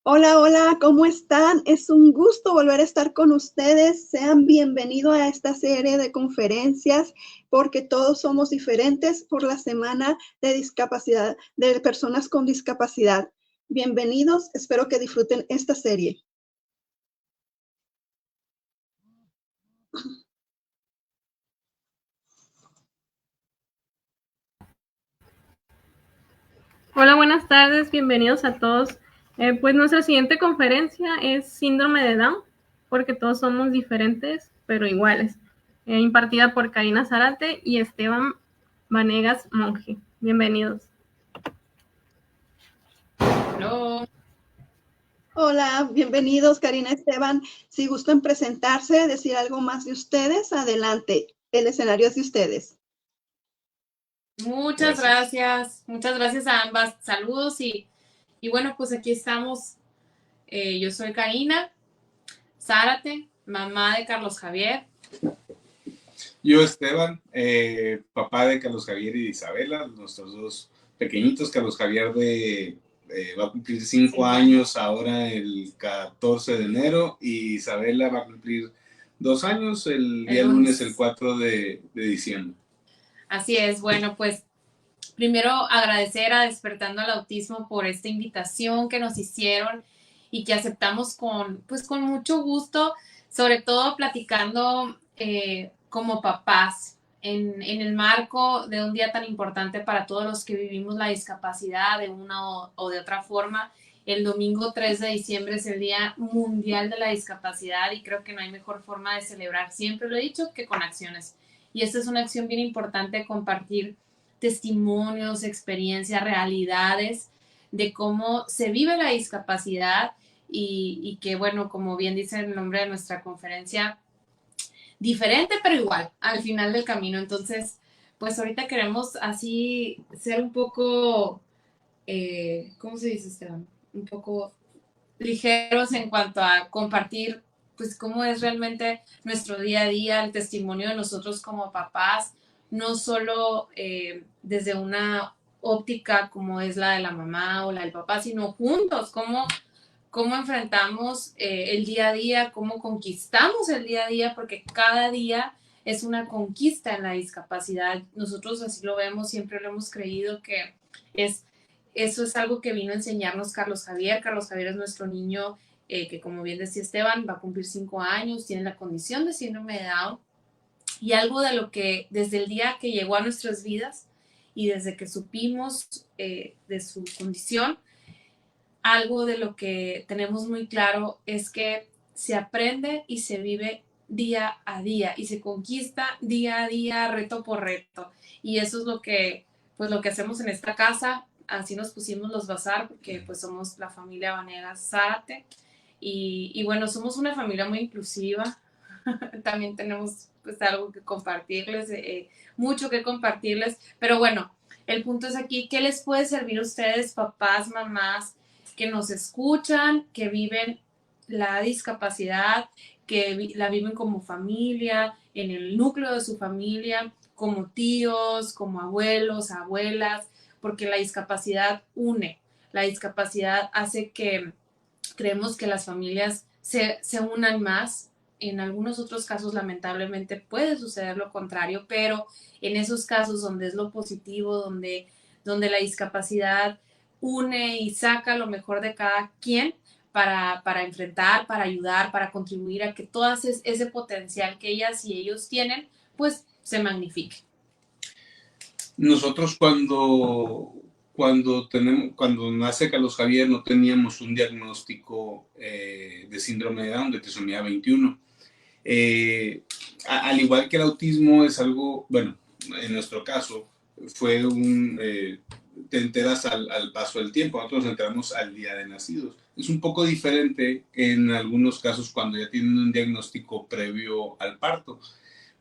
Hola, hola, ¿cómo están? Es un gusto volver a estar con ustedes. Sean bienvenidos a esta serie de conferencias porque todos somos diferentes por la semana de discapacidad, de personas con discapacidad. Bienvenidos, espero que disfruten esta serie. Hola, buenas tardes, bienvenidos a todos. Pues nuestra siguiente conferencia es Síndrome de Down, porque todos somos diferentes, pero iguales, impartida por Karina Zárate y Esteban Vanegas Monge. Bienvenidos. Hello. Hola, bienvenidos, Karina, Esteban. Si gustan presentarse, decir algo más de ustedes, adelante. El escenario es de ustedes. Muchas gracias a ambas. Saludos y bueno, pues aquí estamos. Yo soy Karina Zárate, mamá de Carlos Javier. Yo, Esteban, papá de Carlos Javier y de Isabela, nuestros dos pequeñitos. Carlos Javier va a cumplir 5 años ahora el 14 de enero y Isabela va a cumplir 2 años el día lunes, el 4 de diciembre. Así es, bueno, pues primero agradecer a Despertando al Autismo por esta invitación que nos hicieron y que aceptamos con mucho gusto, sobre todo platicando como papás en el marco de un día tan importante para todos los que vivimos la discapacidad de una o de otra forma. El domingo 3 de diciembre es el Día Mundial de la Discapacidad y creo que no hay mejor forma de celebrar, siempre lo he dicho, que con acciones. Y esta es una acción bien importante, compartir testimonios, experiencias, realidades de cómo se vive la discapacidad y que, bueno, como bien dice el nombre de nuestra conferencia, diferente pero igual al final del camino. Entonces, pues ahorita queremos así ser un poco, ¿cómo se dice, Esteban? Un poco ligeros en cuanto a compartir pues cómo es realmente nuestro día a día, el testimonio de nosotros como papás, no solo desde una óptica como es la de la mamá o la del papá, sino juntos, cómo enfrentamos el día a día, cómo conquistamos el día a día, porque cada día es una conquista en la discapacidad. Nosotros así lo vemos, siempre lo hemos creído que es eso es algo que vino a enseñarnos Carlos Javier. Carlos Javier es nuestro niño que, como bien decía Esteban, va a cumplir 5 años, tiene la condición de síndrome de Down. Y algo de lo que desde el día que llegó a nuestras vidas y desde que supimos de su condición, algo de lo que tenemos muy claro es que se aprende y se vive día a día y se conquista día a día, reto por reto. Y eso es lo que hacemos en esta casa. Así nos pusimos los bazar porque pues somos la familia Vanegas Zárate y bueno, somos una familia muy inclusiva. También tenemos pues algo que compartirles, mucho que compartirles, pero bueno, el punto es aquí, ¿qué les puede servir a ustedes, papás, mamás, que nos escuchan, que viven la discapacidad, que la viven como familia, en el núcleo de su familia, como tíos, como abuelos, abuelas, porque la discapacidad une, la discapacidad hace que creemos que las familias se unan más. En algunos otros casos, lamentablemente, puede suceder lo contrario, pero en esos casos donde es lo positivo, donde la discapacidad une y saca lo mejor de cada quien para enfrentar, para ayudar, para contribuir a que todo ese potencial que ellas y ellos tienen, pues se magnifique. Nosotros cuando nace Carlos Javier no teníamos un diagnóstico de síndrome de Down, de trisomía 21. Al igual que el autismo es algo, bueno, en nuestro caso fue te enteras al paso del tiempo, nosotros nos enteramos al día de nacidos. Es un poco diferente en algunos casos cuando ya tienen un diagnóstico previo al parto,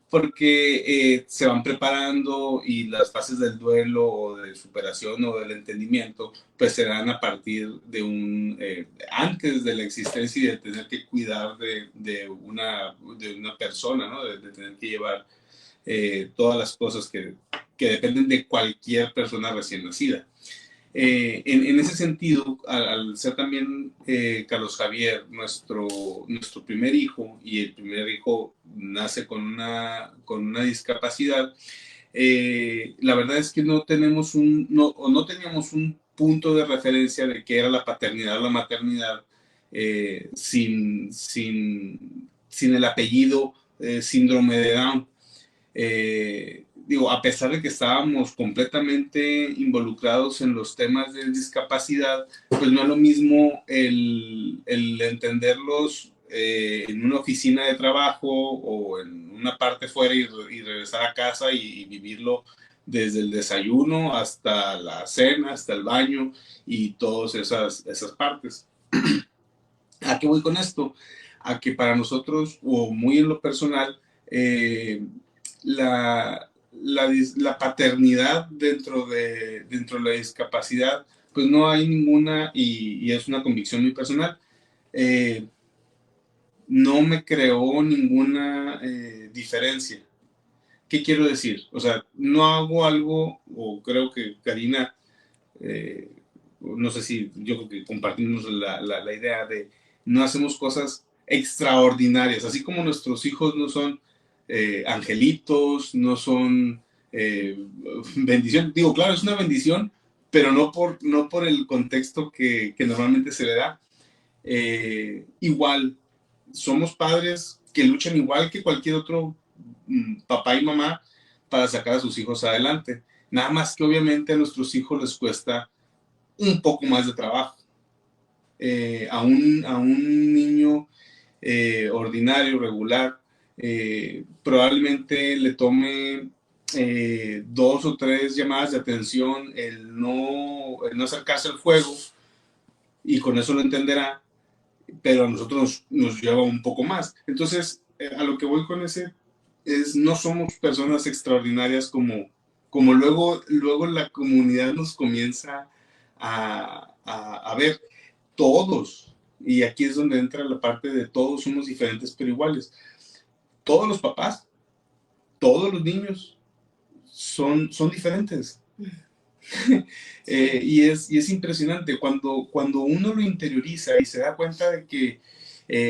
porque se van preparando y las fases del duelo o de superación o del entendimiento pues se dan a partir de antes de la existencia y de tener que cuidar de una persona, ¿no? De tener que llevar todas las cosas que dependen de cualquier persona recién nacida. En ese sentido, al ser también Carlos Javier nuestro primer hijo, y el primer hijo nace con una discapacidad, la verdad es que no teníamos un punto de referencia de qué era la paternidad o la maternidad sin el apellido síndrome de Down. Digo, a pesar de que estábamos completamente involucrados en los temas de discapacidad, pues no es lo mismo el entenderlos en una oficina de trabajo o en una parte fuera y regresar a casa y vivirlo desde el desayuno hasta la cena, hasta el baño y todas esas partes. ¿A qué voy con esto? A que para nosotros, o muy en lo personal, la paternidad dentro de la discapacidad, pues no hay ninguna, y es una convicción muy personal. No me creó ninguna diferencia. ¿Qué quiero decir? O sea, no hago algo, o creo que Karina, no sé si yo creo que compartimos la idea de no hacemos cosas extraordinarias, así como nuestros hijos no son angelitos, no son bendición. Digo, claro, es una bendición, pero no por el contexto que normalmente se le da. Igual, somos padres que luchan igual que cualquier otro papá y mamá para sacar a sus hijos adelante. Nada más que obviamente a nuestros hijos les cuesta un poco más de trabajo. A un niño ordinario, regular, probablemente le tome 2 o 3 llamadas de atención el no acercarse al juego, y con eso lo entenderá, pero a nosotros nos lleva un poco más. Entonces, a lo que voy con ese es, no somos personas extraordinarias como luego la comunidad nos comienza a ver. Todos, y aquí es donde entra la parte de todos somos diferentes pero iguales. Todos los papás, todos los niños son diferentes. Y es impresionante cuando uno lo interioriza y se da cuenta de que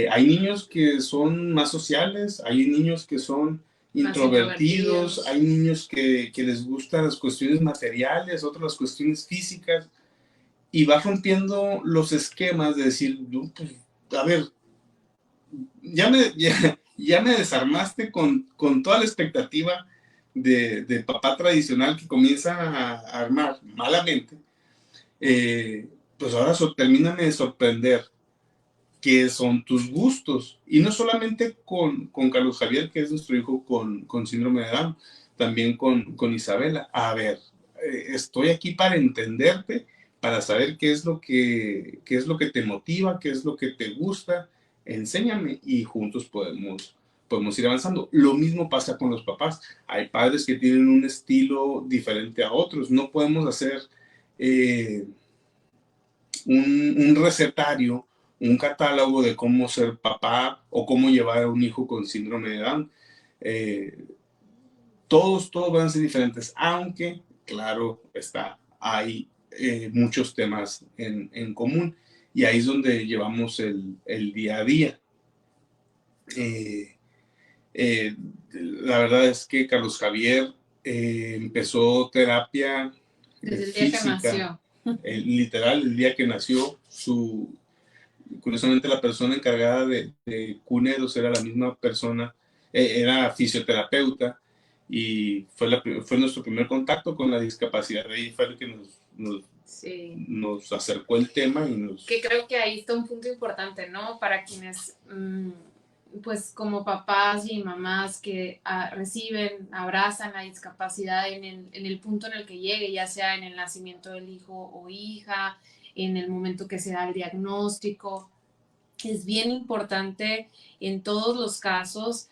hay niños que son más sociales, hay niños que son introvertidos, hay niños que les gustan las cuestiones materiales, otras las cuestiones físicas, y vas rompiendo los esquemas de decir, no, pues, a ver, ya me desarmaste con toda la expectativa de papá tradicional que comienza a armar malamente. Pues ahora termíname de sorprender qué son tus gustos. Y no solamente con Carlos Javier, que es nuestro hijo con síndrome de Down, también con Isabela. A ver, estoy aquí para entenderte, para saber qué es lo que te motiva, qué es lo que te gusta. Enséñame y juntos podemos ir avanzando. Lo mismo pasa con los papás. Hay padres que tienen un estilo diferente a otros. No podemos hacer un recetario, un catálogo de cómo ser papá o cómo llevar a un hijo con síndrome de Down. Todos van a ser diferentes, aunque, claro está, hay muchos temas en común, y ahí es donde llevamos el día a día. La verdad es que Carlos Javier empezó terapia desde el física, día que nació. Literal, el día que nació. Curiosamente, la persona encargada de Cuneros era la misma persona, era fisioterapeuta, y fue nuestro primer contacto con la discapacidad. De ahí fue el que nos acercó el tema y nos... Que creo que ahí está un punto importante, ¿no? Para quienes, pues como papás y mamás que reciben, abrazan la discapacidad en el punto en el que llegue, ya sea en el nacimiento del hijo o hija, en el momento que se da el diagnóstico. Es bien importante en todos los casos,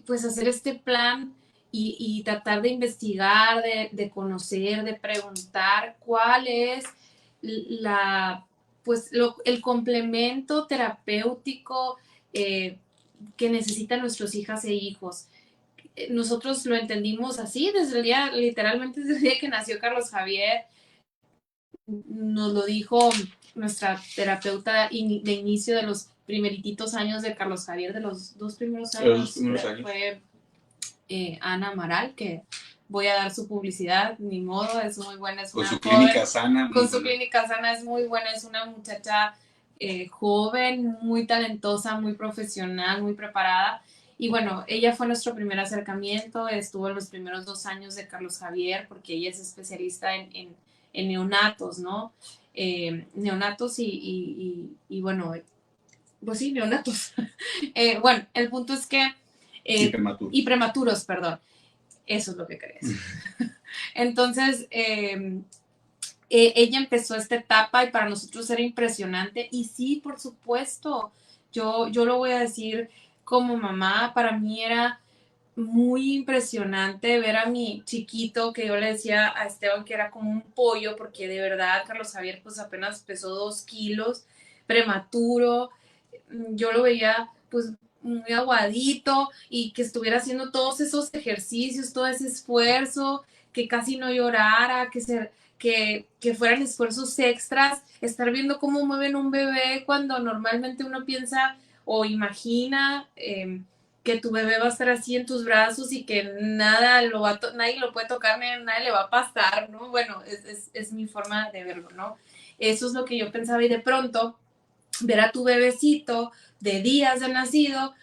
pues hacer este plan y tratar de investigar, de conocer, de preguntar cuál es el complemento terapéutico que necesitan nuestras hijas e hijos. Nosotros lo entendimos así literalmente desde el día que nació Carlos Javier. nos lo dijo nuestra terapeuta de inicio de los primerititos años de Carlos Javier, de los 2 primeros años, fue Ana Amaral, que voy a dar su publicidad, ni modo, es muy buena, es una con su joven, clínica sana. Con su clínica sana es muy buena, es una muchacha joven, muy talentosa, muy profesional, muy preparada. Y bueno, ella fue nuestro primer acercamiento, estuvo en los primeros 2 años de Carlos Javier, porque ella es especialista en neonatos, ¿no? Neonatos y bueno, pues sí, neonatos. Bueno, el punto es que... y prematuros, perdón. Eso es lo que quería decir. Entonces, ella empezó esta etapa y para nosotros era impresionante. Y sí, por supuesto, yo lo voy a decir como mamá, para mí era muy impresionante ver a mi chiquito, que yo le decía a Esteban que era como un pollo, porque de verdad Carlos Javier pues apenas pesó 2 kilos, prematuro. Yo lo veía pues muy aguadito y que estuviera haciendo todos esos ejercicios, todo ese esfuerzo, que casi no llorara, que fueran esfuerzos extras, estar viendo cómo mueven un bebé cuando normalmente uno piensa o imagina que tu bebé va a estar así en tus brazos y que nadie lo puede tocar, nadie le va a pasar, ¿no? Bueno, es mi forma de verlo, ¿no? Eso es lo que yo pensaba y de pronto ver a tu bebecito de días de nacido,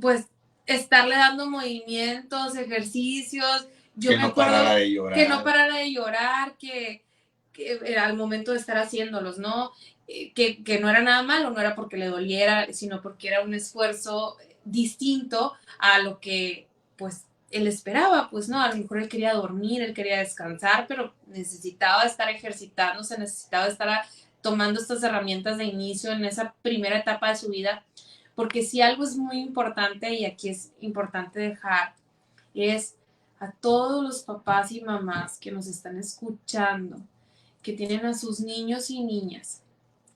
pues estarle dando movimientos, ejercicios. Yo me acuerdo que no parara de llorar, que al momento de estar haciéndolos, ¿no? Que no era nada malo, no era porque le doliera, sino porque era un esfuerzo distinto a lo que, pues, él esperaba, pues, ¿no? A lo mejor él quería dormir, él quería descansar, pero necesitaba estar ejercitándose, necesitaba estar tomando estas herramientas de inicio en esa primera etapa de su vida, porque si algo es muy importante, y aquí es importante dejar, es a todos los papás y mamás que nos están escuchando, que tienen a sus niños y niñas,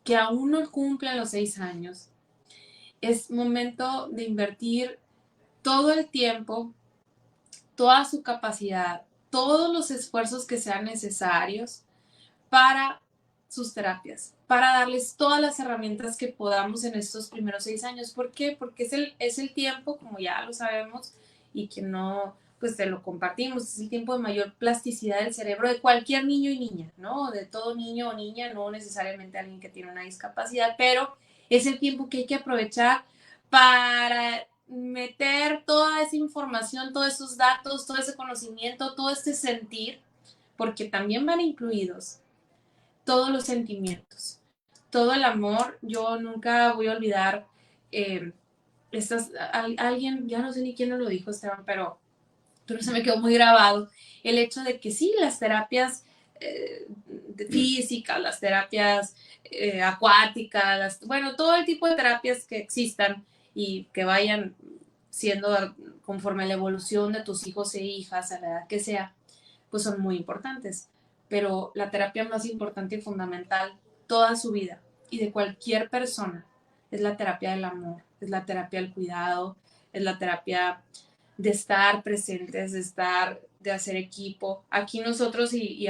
que aún no cumplen los 6 años, es momento de invertir todo el tiempo, toda su capacidad, todos los esfuerzos que sean necesarios para sus terapias, para darles todas las herramientas que podamos en estos primeros 6 años. ¿Por qué? Porque es el tiempo, como ya lo sabemos, y que no, pues te lo compartimos, es el tiempo de mayor plasticidad del cerebro de cualquier niño y niña, ¿no? De todo niño o niña, no necesariamente alguien que tiene una discapacidad, pero es el tiempo que hay que aprovechar para meter toda esa información, todos esos datos, todo ese conocimiento, todo este sentir, porque también van incluidos todos los sentimientos, todo el amor. Yo nunca voy a olvidar alguien, ya no sé ni quién nos lo dijo, Esteban, pero se me quedó muy grabado el hecho de que sí, las terapias físicas, las terapias acuáticas, bueno, todo el tipo de terapias que existan y que vayan siendo conforme a la evolución de tus hijos e hijas, a la edad que sea, pues son muy importantes. Pero la terapia más importante y fundamental toda su vida y de cualquier persona es la terapia del amor, es la terapia del cuidado, es la terapia de estar presentes, de hacer equipo. Aquí nosotros y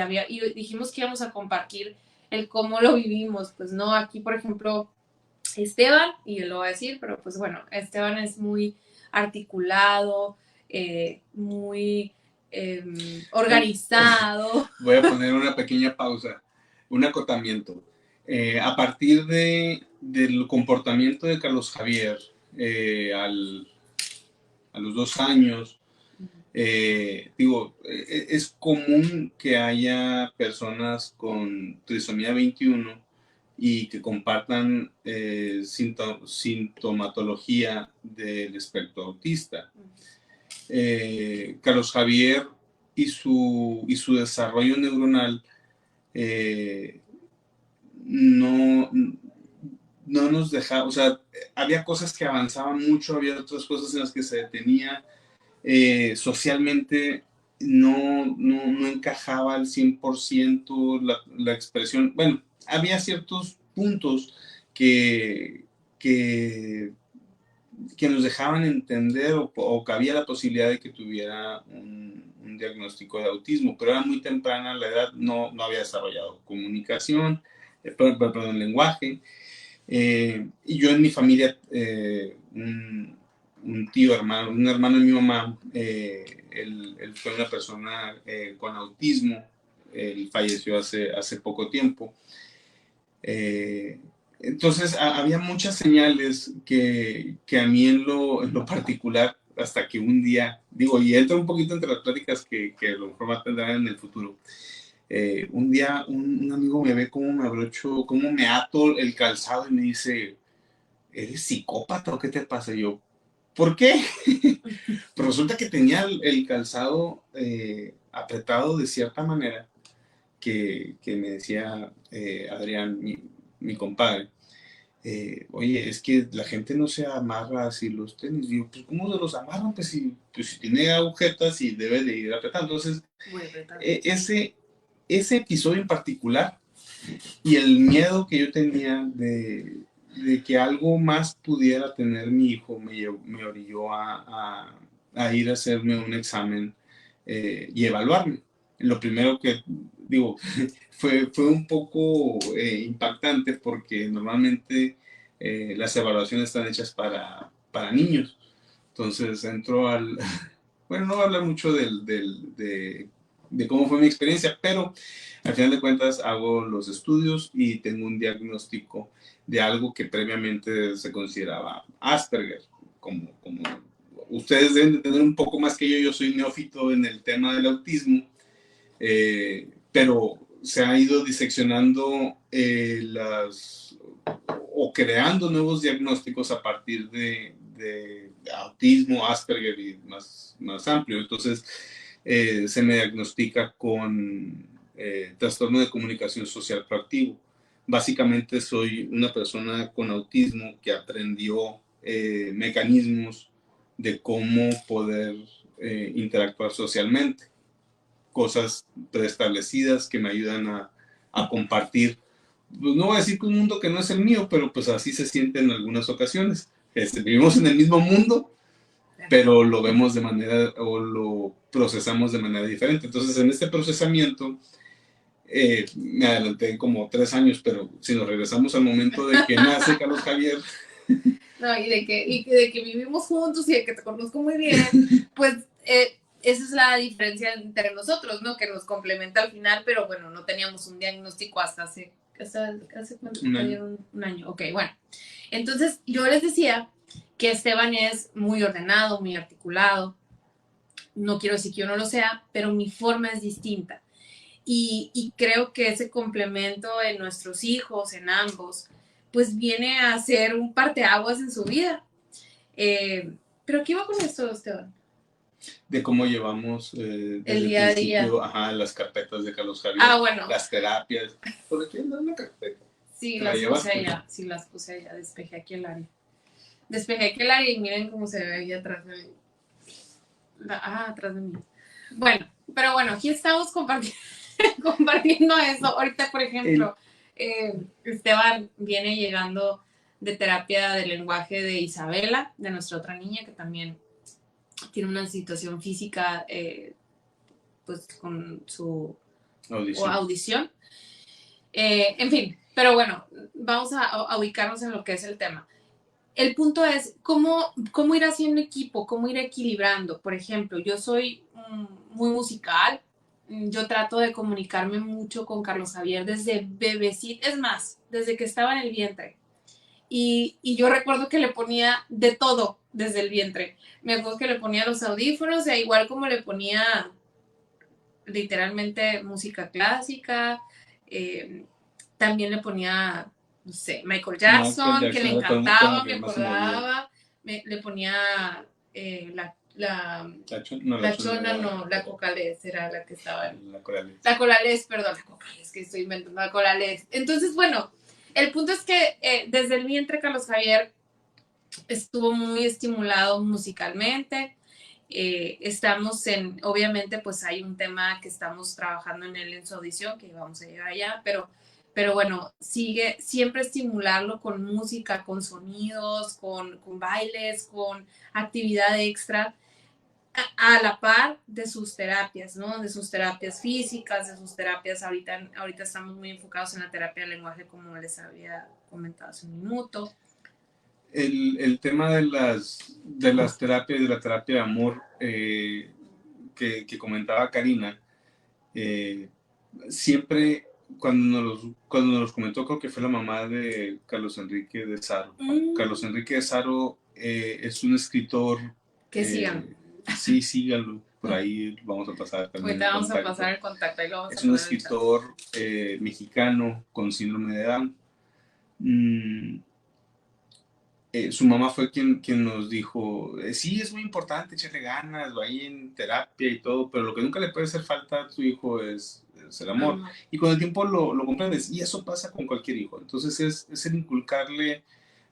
dijimos que íbamos a compartir el cómo lo vivimos, pues no, aquí por ejemplo Esteban, y yo lo voy a decir, pero pues bueno, Esteban es muy articulado, muy organizado. Voy a poner una pequeña pausa, un acotamiento. A partir del comportamiento de Carlos Javier a los 2 años, es común que haya personas con trisomía 21 y que compartan sintomatología del espectro autista. Carlos Javier y su desarrollo neuronal no nos dejaba, o sea, había cosas que avanzaban mucho, había otras cosas en las que se detenía. Socialmente no encajaba al 100% la expresión. Bueno, había ciertos puntos que nos dejaban entender o que había la posibilidad de que tuviera un diagnóstico de autismo, pero era muy temprana la edad, no había desarrollado comunicación, perdón, lenguaje. Y yo en mi familia, un tío, un hermano de mi mamá, él fue una persona con autismo, él falleció hace poco tiempo. Entonces había muchas señales que a mí en lo particular, hasta que un día, digo, y entro un poquito entre las pláticas que lo mejor va a tener en el futuro. Un día un amigo me ve cómo me abrocho, cómo me ato el calzado y me dice, ¿eres psicópata o qué te pasa? Y yo, ¿por qué? Pero resulta que tenía el calzado apretado de cierta manera que me decía Adrián, mi compadre, oye, es que la gente no se amarra así los tenis. Digo, pues ¿cómo se los amarran? Pues si tiene agujetas y debe de ir apretando. Entonces, ese episodio en particular y el miedo que yo tenía de que algo más pudiera tener mi hijo me orilló a ir a hacerme un examen y evaluarme. Lo primero que digo fue un poco impactante porque normalmente las evaluaciones están hechas para niños. Entonces entro bueno, no voy a hablar mucho de cómo fue mi experiencia, pero al final de cuentas hago los estudios y tengo un diagnóstico de algo que previamente se consideraba Asperger. Como ustedes deben de tener un poco más que yo soy neófito en el tema del autismo, pero se ha ido diseccionando o creando nuevos diagnósticos a partir de autismo, Asperger y más amplio. Entonces, se me diagnostica con trastorno de comunicación social proactivo. Básicamente soy una persona con autismo que aprendió mecanismos de cómo poder interactuar socialmente, cosas preestablecidas que me ayudan a compartir, pues no voy a decir que un mundo que no es el mío, pero pues así se siente en algunas ocasiones. Vivimos en el mismo mundo, pero lo vemos de manera o lo procesamos de manera diferente. Entonces, en este procesamiento, me adelanté como 3 años, pero si nos regresamos al momento de que nace Carlos Javier. No, y de que vivimos juntos y de que te conozco muy bien, pues esa es la diferencia entre nosotros, ¿no? Que nos complementa al final, pero bueno, no teníamos un diagnóstico hasta hace cuánto, un año. Ok, bueno. Entonces, yo les decía que Esteban es muy ordenado, muy articulado. No quiero decir que yo no lo sea, pero mi forma es distinta. Y creo que ese complemento en nuestros hijos, en ambos, pues viene a ser un parteaguas en su vida. ¿Pero qué va con esto, Esteban? De cómo llevamos el día a día. Las carpetas de Carlos Javier, bueno. Las terapias. ¿Por qué no una carpeta? Sí, las puse allá, despejé aquí el área. Y miren cómo se ve ahí atrás de mí. Atrás de mí. Bueno, pero bueno, aquí estamos compartiendo eso. Ahorita, por ejemplo, Esteban viene llegando de terapia de lenguaje de Isabela, de nuestra otra niña, que también tiene una situación física, pues con su audición. En fin, pero bueno, vamos a ubicarnos en lo que es el tema. El punto es cómo ir haciendo equipo, cómo ir equilibrando. Por ejemplo, yo soy muy musical. Yo trato de comunicarme mucho con Carlos Javier desde bebecito, es más, desde que estaba en el vientre. Y yo recuerdo que le ponía de todo desde el vientre. Me acuerdo que le ponía los audífonos, e igual como le ponía literalmente música clásica, también le ponía, no sé, Michael Jackson, que le encantaba, me acordaba, le ponía la Cocales, era la que estaba en... La Corales, que estoy inventando, la Corales. Entonces, bueno, el punto es que desde el vientre Carlos Javier estuvo muy estimulado musicalmente. Estamos obviamente pues hay un tema que estamos trabajando en él en su audición, que vamos a llegar allá, pero bueno, sigue siempre estimularlo con música, con sonidos, con bailes, con actividad extra. a la par de sus terapias, ¿no? De sus terapias físicas, de sus terapias, ahorita estamos muy enfocados en la terapia del lenguaje, como les había comentado hace un minuto. El tema de las terapias, de la terapia de amor que comentaba Karina, siempre cuando nos comentó, creo que fue la mamá de Carlos Enrique de Saro. Carlos Enrique de Saro es un escritor. Que sigan. Sí, síganlo. Por ahí vamos a pasar también. Ahorita vamos a pasar el contacto. Ahí lo vamos es un escritor mexicano con síndrome de Down. Su mamá fue quien nos dijo, sí, es muy importante echarle ganas, va ahí en terapia y todo, pero lo que nunca le puede hacer falta a tu hijo es el amor. Y con el tiempo lo comprendes, y eso pasa con cualquier hijo. Entonces es el inculcarle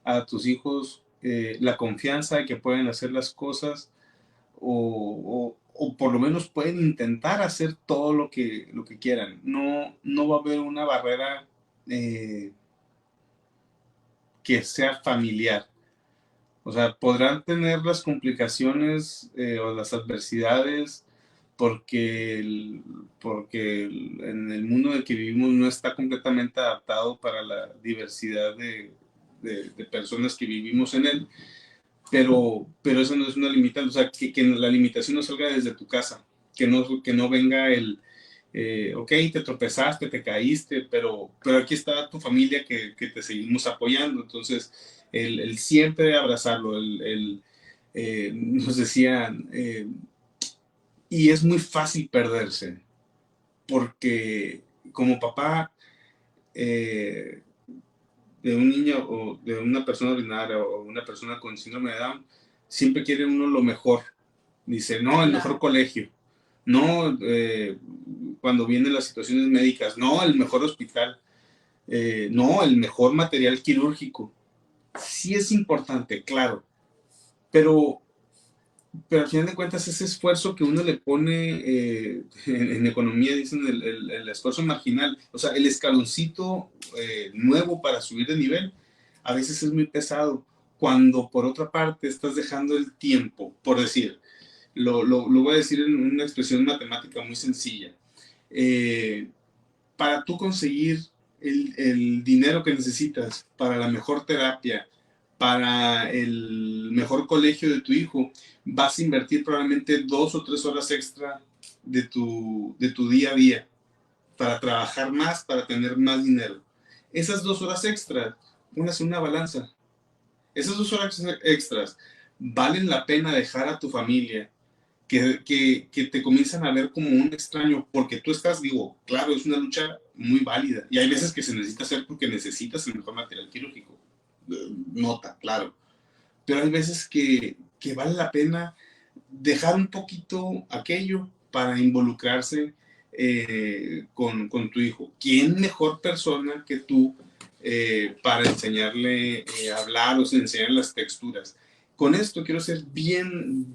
a tus hijos la confianza de que pueden hacer las cosas o por lo menos pueden intentar hacer todo lo que quieran. No va a haber una barrera que sea familiar. O sea, podrán tener las complicaciones o las adversidades porque en el mundo en el que vivimos no está completamente adaptado para la diversidad de personas que vivimos en él, pero eso no es una limitante. O sea, que la limitación no salga desde tu casa, que no venga ok, te tropezaste, te caíste, pero aquí está tu familia que te seguimos apoyando. Entonces, el siempre abrazarlo, nos decían, y es muy fácil perderse, porque como papá de un niño o de una persona ordinaria o una persona con síndrome de Down, siempre quiere uno lo mejor. Dice, no, el mejor colegio. No, cuando vienen las situaciones médicas, no, el mejor hospital, no, el mejor material quirúrgico. Sí es importante, claro, pero al final de cuentas ese esfuerzo que uno le pone, en economía dicen el esfuerzo marginal, o sea, el escaloncito nuevo para subir de nivel, a veces es muy pesado, cuando por otra parte estás dejando el tiempo, por decir, lo voy a decir en una expresión matemática muy sencilla. Para tú conseguir el dinero que necesitas para la mejor terapia, para el mejor colegio de tu hijo, vas a invertir probablemente 2 o 3 horas extra de tu día a día para trabajar más, para tener más dinero. Esas 2 horas extras, ponlas en una balanza. Esas 2 horas extras valen la pena dejar a tu familia, que te comienzan a ver como un extraño, porque tú estás, digo, claro, es una lucha muy válida, y hay veces que se necesita hacer porque necesitas el mejor material quirúrgico, nota, claro, pero hay veces que vale la pena dejar un poquito aquello para involucrarse con tu hijo. ¿Quién mejor persona que tú para enseñarle a hablar o enseñarle las texturas? Con esto quiero ser bien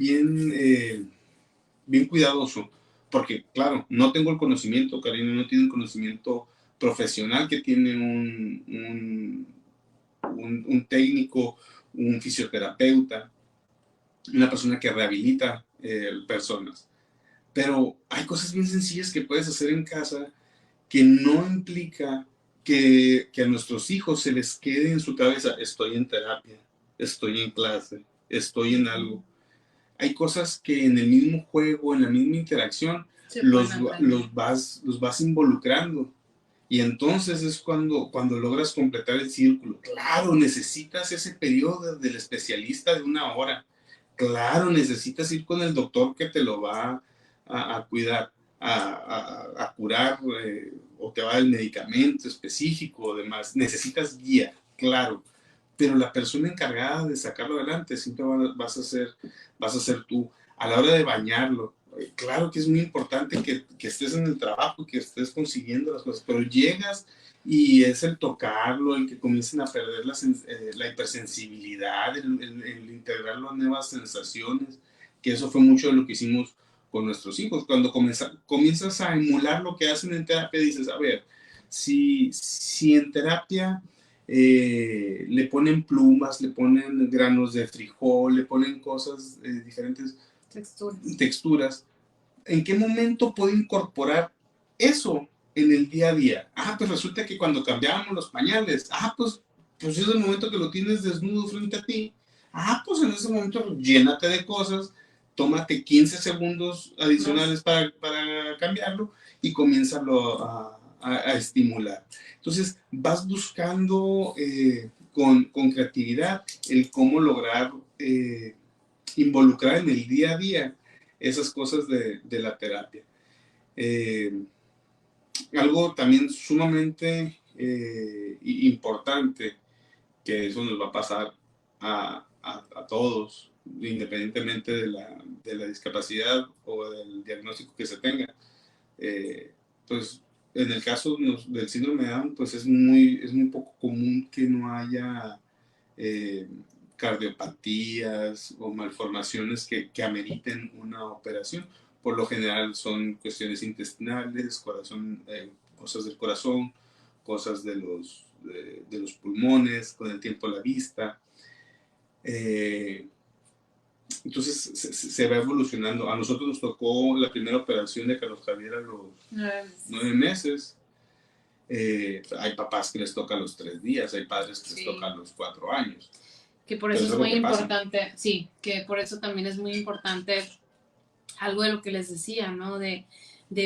cuidadoso, porque claro, no tengo el conocimiento, Karina no tiene el conocimiento profesional que tiene un técnico, un fisioterapeuta, una persona que rehabilita personas. Pero hay cosas bien sencillas que puedes hacer en casa que no implica que a nuestros hijos se les quede en su cabeza, estoy en terapia, estoy en clase, estoy en algo. Hay cosas que en el mismo juego, en la misma interacción, los vas involucrando. Y entonces es cuando logras completar el círculo. Claro, necesitas ese periodo del especialista de 1 hora. Claro, necesitas ir con el doctor que te lo va a cuidar, a curar, o te va a dar el medicamento específico o demás. Necesitas guía, claro. Pero la persona encargada de sacarlo adelante siempre vas a ser tú. A la hora de bañarlo, claro que es muy importante que estés en el trabajo, que estés consiguiendo las cosas, pero llegas y es el tocarlo, el que comiencen a perder la hipersensibilidad, el integrar las nuevas sensaciones, que eso fue mucho de lo que hicimos con nuestros hijos. Cuando comienzas a emular lo que hacen en terapia, dices, a ver, si en terapia le ponen plumas, le ponen granos de frijol, le ponen cosas diferentes, texturas. ¿En qué momento puedo incorporar eso en el día a día? Pues resulta que cuando cambiábamos los pañales, pues es el momento que lo tienes desnudo frente a ti. Pues en ese momento llénate de cosas, tómate 15 segundos adicionales para cambiarlo y comiénzalo a estimular. Entonces vas buscando con creatividad el cómo lograr involucrar en el día a día esas cosas de la terapia. Algo también sumamente importante, que eso nos va a pasar a todos, independientemente de la discapacidad o del diagnóstico que se tenga. Pues en el caso del síndrome de Down, pues es muy poco común que no haya cardiopatías o malformaciones que ameriten una operación. Por lo general son cuestiones intestinales, cosas del corazón, cosas de los pulmones, con el tiempo la vista. Entonces se va evolucionando. A nosotros nos tocó la primera operación de Carlos Javier a los 9 meses. Hay papás que les toca a los 3 días, hay padres que les toca a los 4 años. Que por eso es muy importante, sí, que por eso también es muy importante algo de lo que les decía, ¿no? De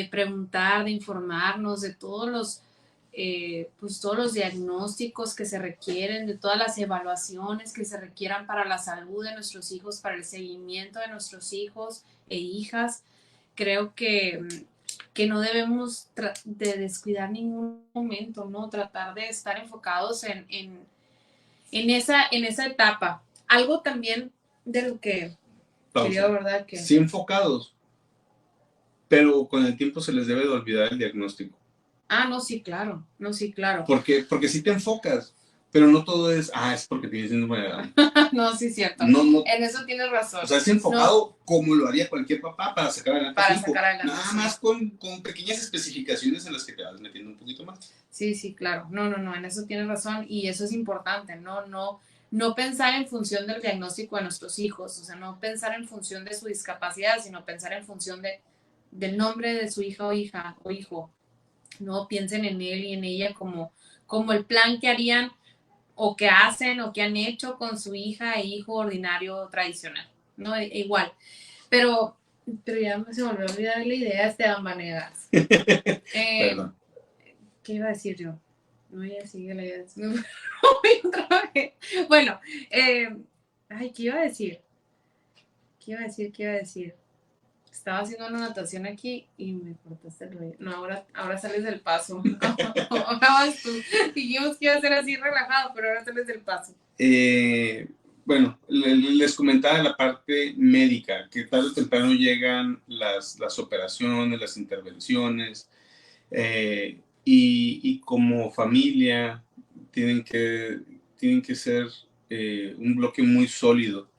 preguntar, de informarnos de todos los diagnósticos que se requieren, de todas las evaluaciones que se requieran para la salud de nuestros hijos, para el seguimiento de nuestros hijos e hijas. Creo que no debemos de descuidar ningún momento, ¿no? Tratar de estar enfocados en esa etapa. Algo también de lo que quería, ¿verdad? Que sí, enfocados, pero con el tiempo se les debe de olvidar el diagnóstico. No, sí, claro. No, sí, claro. Porque sí te enfocas, pero no todo es porque tienes síndrome de Down. No, sí, cierto. No, en eso tienes razón. O sea, es enfocado como lo haría cualquier papá para sacar adelante a su hijo. Nada más con pequeñas especificaciones en las que te vas metiendo un poquito más. Sí, sí, claro. No, en eso tienes razón y eso es importante, no pensar en función del diagnóstico de nuestros hijos, o sea, no pensar en función de su discapacidad, sino pensar en función del nombre de su hija o hijo. No piensen en él y en ella como el plan que harían o que hacen o que han hecho con su hija e hijo ordinario tradicional, ¿no? Igual. Pero ya se volvió a olvidar la idea, Esteban Vanegas. Perdón. ¿Qué iba a decir yo? No, ya sigue la idea. Otra vez. Bueno, ¿qué iba a decir? ¿Qué iba a decir? Estaba haciendo una anotación aquí y me cortaste el rollo. No, ahora sales del paso. Ahora vas tú. Dijimos que iba a ser así relajado, pero ahora sales del paso. Bueno, les comentaba la parte médica, que tarde o temprano llegan las operaciones, las intervenciones, y como familia tienen que ser un bloque muy sólido,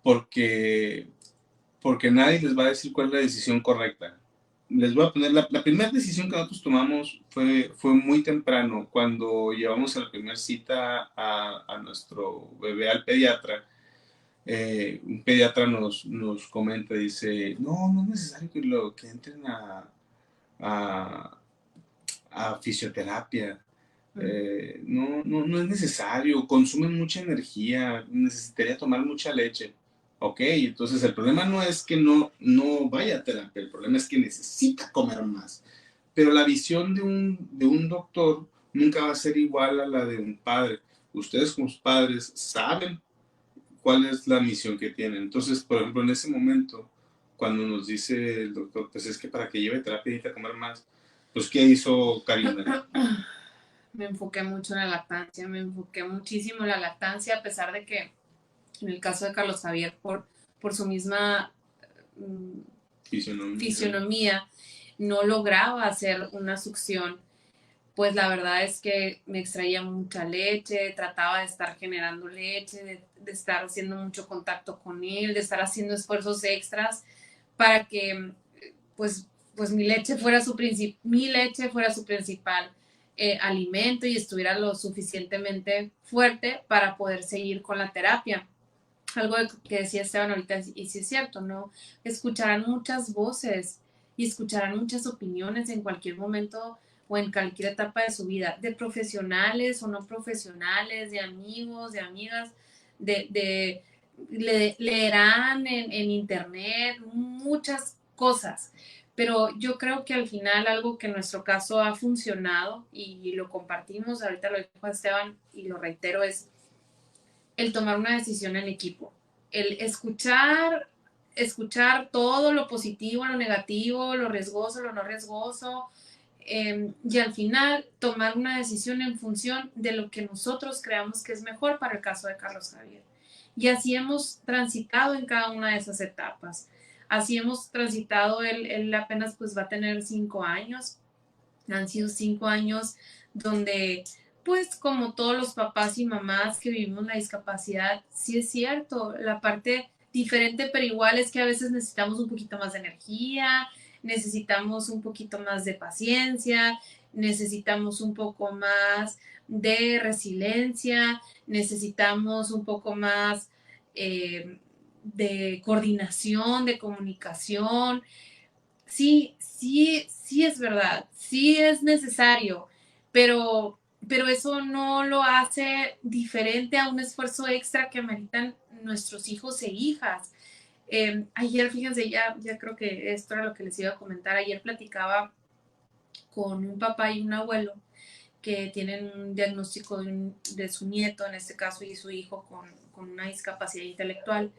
porque nadie les va a decir cuál es la decisión correcta. Les voy a poner, la primera decisión que nosotros tomamos fue muy temprano, cuando llevamos a la primera cita a nuestro bebé al pediatra. Un pediatra nos comenta, dice, no es necesario que entren a fisioterapia. No es necesario, consumen mucha energía, necesitaría tomar mucha leche. Ok, entonces el problema no es que no vaya a terapia, el problema es que necesita comer más. Pero la visión de un doctor nunca va a ser igual a la de un padre. Ustedes como padres saben cuál es la misión que tienen. Entonces, por ejemplo, en ese momento, cuando nos dice el doctor, pues es que para que lleve terapia necesita comer más, pues ¿qué hizo Karina? Me enfoqué mucho en la lactancia, me enfoqué muchísimo en la lactancia, a pesar de que en el caso de Carlos Javier, por su misma fisionomía, no lograba hacer una succión, pues la verdad es que me extraía mucha leche, trataba de estar generando leche, de estar haciendo mucho contacto con él, de estar haciendo esfuerzos extras para que pues mi leche fuera su principal alimento y estuviera lo suficientemente fuerte para poder seguir con la terapia. algo que decía Esteban ahorita, y sí es cierto, ¿no? Escucharán muchas voces y escucharán muchas opiniones en cualquier momento o en cualquier etapa de su vida, de profesionales o no profesionales, de amigos, de amigas, leerán en internet muchas cosas, pero yo creo que al final algo que en nuestro caso ha funcionado y lo compartimos, ahorita lo dijo Esteban y lo reitero, es el tomar una decisión en equipo, el escuchar todo lo positivo, lo negativo, lo riesgoso, lo no riesgoso, y al final tomar una decisión en función de lo que nosotros creamos que es mejor para el caso de Carlos Javier. Y así hemos transitado en cada una de esas etapas. Así hemos transitado, él apenas pues va a tener 5 años. Han sido 5 años donde, pues como todos los papás y mamás que vivimos la discapacidad, sí es cierto, la parte diferente pero igual es que a veces necesitamos un poquito más de energía, necesitamos un poquito más de paciencia, necesitamos un poco más de resiliencia, necesitamos un poco más de coordinación, de comunicación. Sí, sí, sí es verdad, sí es necesario, pero eso no lo hace diferente a un esfuerzo extra que ameritan nuestros hijos e hijas. Ayer, fíjense, ya creo que esto era lo que les iba a comentar. Ayer platicaba con un papá y un abuelo que tienen un diagnóstico de su nieto, en este caso, y su hijo con una discapacidad intelectual.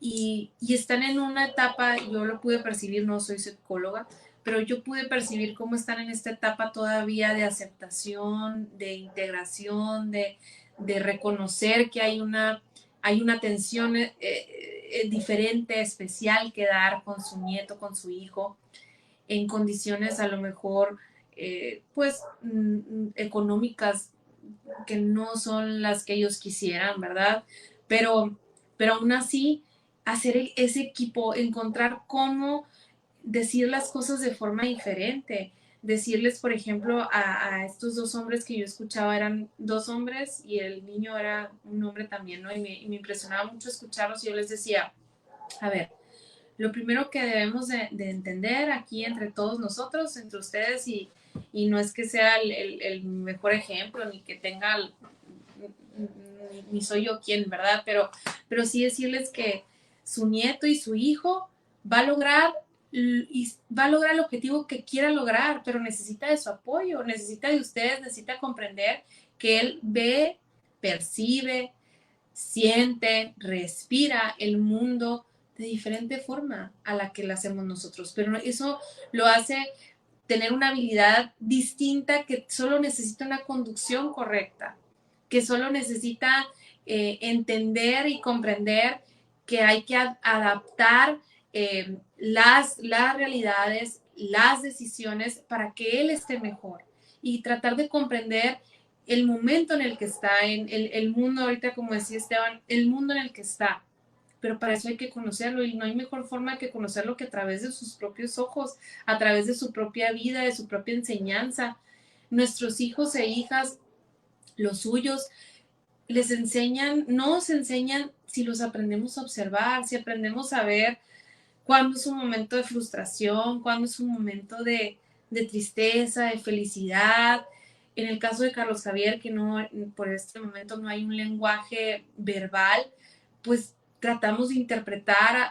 Y están en una etapa, yo lo pude percibir, no soy psicóloga, pero yo pude percibir cómo están en esta etapa todavía de aceptación, de integración, de reconocer que hay una atención diferente, especial que dar con su nieto, con su hijo, en condiciones a lo mejor, pues, económicas que no son las que ellos quisieran, ¿verdad? Pero aún así, hacer ese equipo, encontrar cómo decir las cosas de forma diferente. Decirles, por ejemplo, a estos 2 hombres que yo escuchaba, eran 2 hombres y el niño era un hombre también, ¿no? Y me impresionaba mucho escucharlos y yo les decía, a ver, lo primero que debemos de entender aquí entre todos nosotros, entre ustedes, y no es que sea el mejor ejemplo, ni que tenga, ni soy yo quien, ¿verdad? Pero sí decirles que su nieto y su hijo va a lograr el objetivo que quiera lograr, pero necesita de su apoyo, necesita de ustedes, necesita comprender que él ve, percibe, siente, respira el mundo de diferente forma a la que lo hacemos nosotros, pero eso lo hace tener una habilidad distinta que solo necesita una conducción correcta, que solo necesita entender y comprender que hay que adaptar las realidades, las decisiones para que él esté mejor y tratar de comprender el momento en el que está, en el mundo ahorita, como decía Esteban, el mundo en el que está. Pero para eso hay que conocerlo y no hay mejor forma que conocerlo que a través de sus propios ojos, a través de su propia vida, de su propia enseñanza. Nuestros hijos e hijas, los suyos, les enseñan, nos enseñan si los aprendemos a observar, si aprendemos a ver cuándo es un momento de frustración, cuándo es un momento de tristeza, de felicidad. En el caso de Carlos Javier, que no, por este momento no hay un lenguaje verbal, pues tratamos de interpretar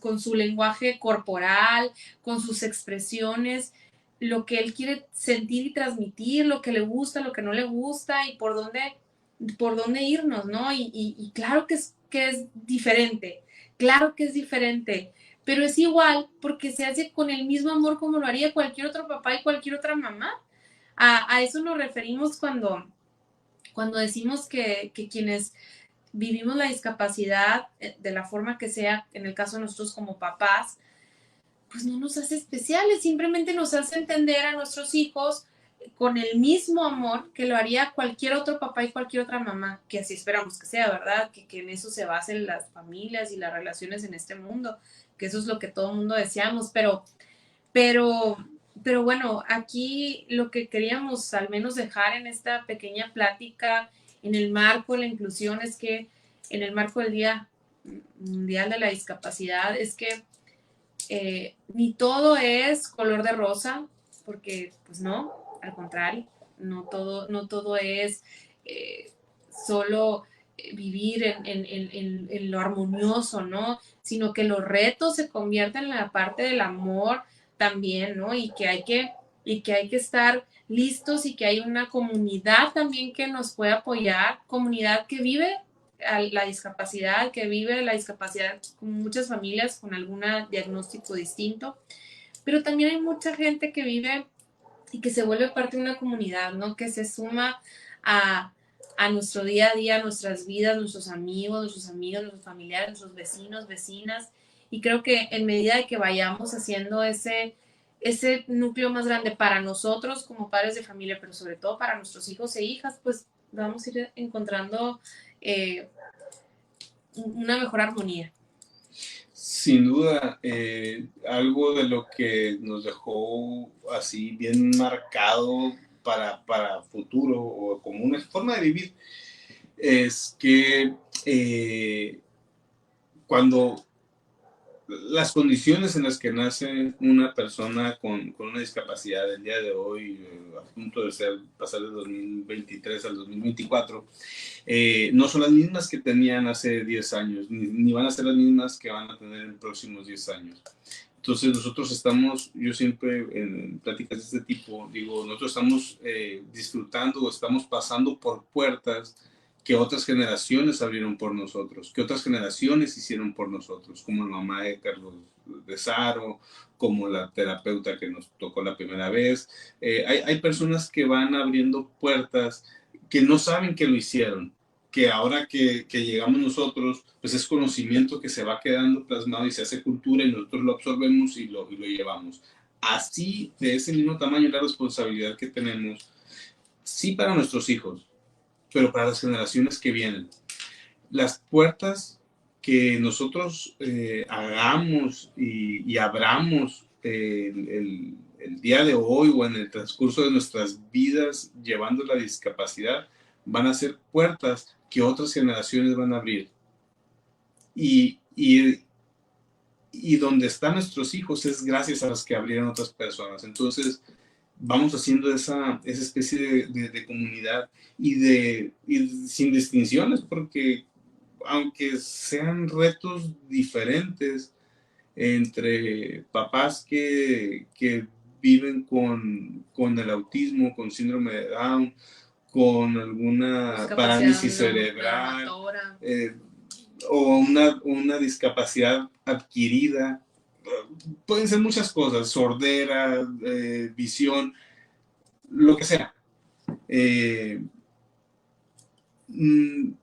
con su lenguaje corporal, con sus expresiones, lo que él quiere sentir y transmitir, lo que le gusta, lo que no le gusta y por dónde irnos, ¿no? Y claro que es diferente, claro que es diferente, pero es igual porque se hace con el mismo amor como lo haría cualquier otro papá y cualquier otra mamá. A eso nos referimos cuando decimos que quienes vivimos la discapacidad de la forma que sea, en el caso de nosotros como papás, pues no nos hace especiales, simplemente nos hace entender a nuestros hijos con el mismo amor que lo haría cualquier otro papá y cualquier otra mamá, que así esperamos que sea, ¿verdad? Que en eso se basen las familias y las relaciones en este mundo, que eso es lo que todo el mundo deseamos, pero bueno, aquí lo que queríamos al menos dejar en esta pequeña plática, en el marco de la inclusión, es que en el marco del Día Mundial de la Discapacidad es que ni todo es color de rosa, porque pues no, al contrario, no todo es solo vivir en lo armonioso, ¿no? Sino que los retos se convierten en la parte del amor también, ¿no? Y que hay que estar listos y que hay una comunidad también que nos puede apoyar, comunidad que vive la discapacidad, con muchas familias con algún diagnóstico distinto, pero también hay mucha gente que vive y que se vuelve parte de una comunidad, ¿no? Que se suma a nuestro día a día, a nuestras vidas, nuestros amigos, nuestros familiares, nuestros vecinos, vecinas, y creo que en medida de que vayamos haciendo ese núcleo más grande para nosotros como padres de familia, pero sobre todo para nuestros hijos e hijas, pues vamos a ir encontrando una mejor armonía. Sin duda, algo de lo que nos dejó así bien marcado para futuro o como una forma de vivir es que cuando las condiciones en las que nace una persona con una discapacidad el día de hoy, a punto de pasar del 2023 al 2024, no son las mismas que tenían hace 10 años, ni van a ser las mismas que van a tener en los próximos 10 años. Entonces nosotros yo siempre en pláticas de este tipo, digo, nosotros estamos disfrutando o estamos pasando por puertas que otras generaciones abrieron por nosotros, que otras generaciones hicieron por nosotros, como la mamá de Carlos de Saro, como la terapeuta que nos tocó la primera vez. Hay personas que van abriendo puertas que no saben que lo hicieron, que ahora que llegamos nosotros, pues es conocimiento que se va quedando plasmado y se hace cultura y nosotros lo absorbemos y lo llevamos. Así, de ese mismo tamaño, la responsabilidad que tenemos, sí para nuestros hijos, pero para las generaciones que vienen. Las puertas que nosotros hagamos y abramos el día de hoy o en el transcurso de nuestras vidas llevando la discapacidad, van a ser puertas que otras generaciones van a abrir. Y donde están nuestros hijos es gracias a las que abrieron otras personas. Entonces, vamos haciendo esa especie de comunidad y sin distinciones, porque aunque sean retos diferentes entre papás que viven con el autismo, con síndrome de Down, con alguna parálisis cerebral o una discapacidad adquirida, pueden ser muchas cosas, sordera, visión, lo que sea.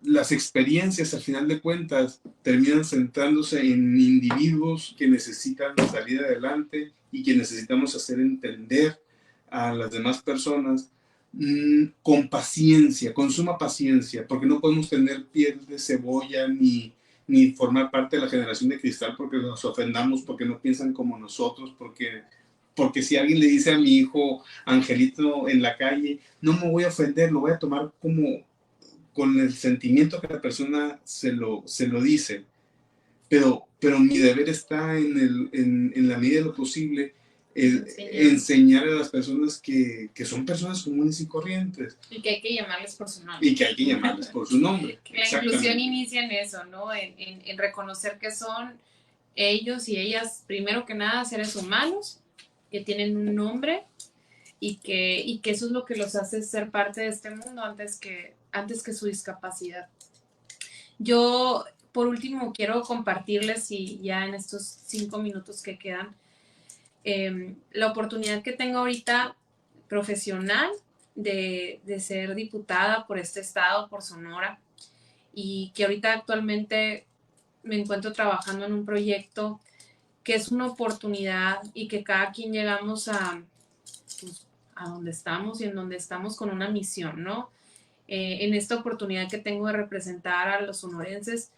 Las experiencias, al final de cuentas, terminan centrándose en individuos que necesitan salir adelante y que necesitamos hacer entender a las demás personas con paciencia, con suma paciencia, porque no podemos tener piel de cebolla ni formar parte de la generación de cristal porque nos ofendamos, porque no piensan como nosotros, porque si alguien le dice a mi hijo Angelito en la calle, no me voy a ofender, lo voy a tomar como con el sentimiento que la persona se lo dice, pero mi deber está en la medida de lo posible enseñar a las personas que son personas comunes y corrientes. Y que hay que llamarles por su nombre. La inclusión inicia en eso, ¿no? En reconocer que son ellos y ellas, primero que nada, seres humanos, que tienen un nombre y que eso es lo que los hace ser parte de este mundo antes que su discapacidad. Yo, por último, quiero compartirles, y ya en estos 5 minutos que quedan, la oportunidad que tengo ahorita profesional de ser diputada por este estado, por Sonora, y que ahorita actualmente me encuentro trabajando en un proyecto que es una oportunidad y que cada quien llegamos a donde estamos y en donde estamos con una misión, ¿no? En esta oportunidad que tengo de representar a los sonorenses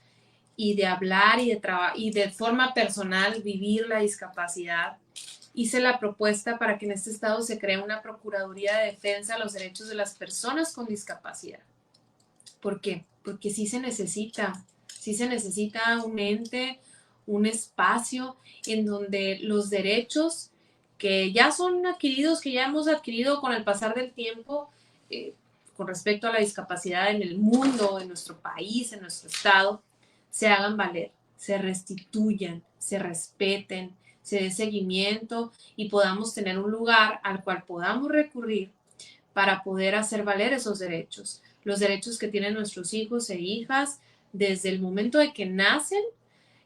y de hablar y de forma personal vivir la discapacidad, hice la propuesta para que en este estado se cree una Procuraduría de Defensa a los Derechos de las Personas con Discapacidad. ¿Por qué? Porque sí se necesita Sí se necesita un ente, un espacio en donde los derechos que ya son adquiridos, que ya hemos adquirido con el pasar del tiempo, con respecto a la discapacidad en el mundo, en nuestro país, en nuestro estado, se hagan valer, se restituyan, se respeten, se dé seguimiento y podamos tener un lugar al cual podamos recurrir para poder hacer valer esos derechos, los derechos que tienen nuestros hijos e hijas desde el momento de que nacen,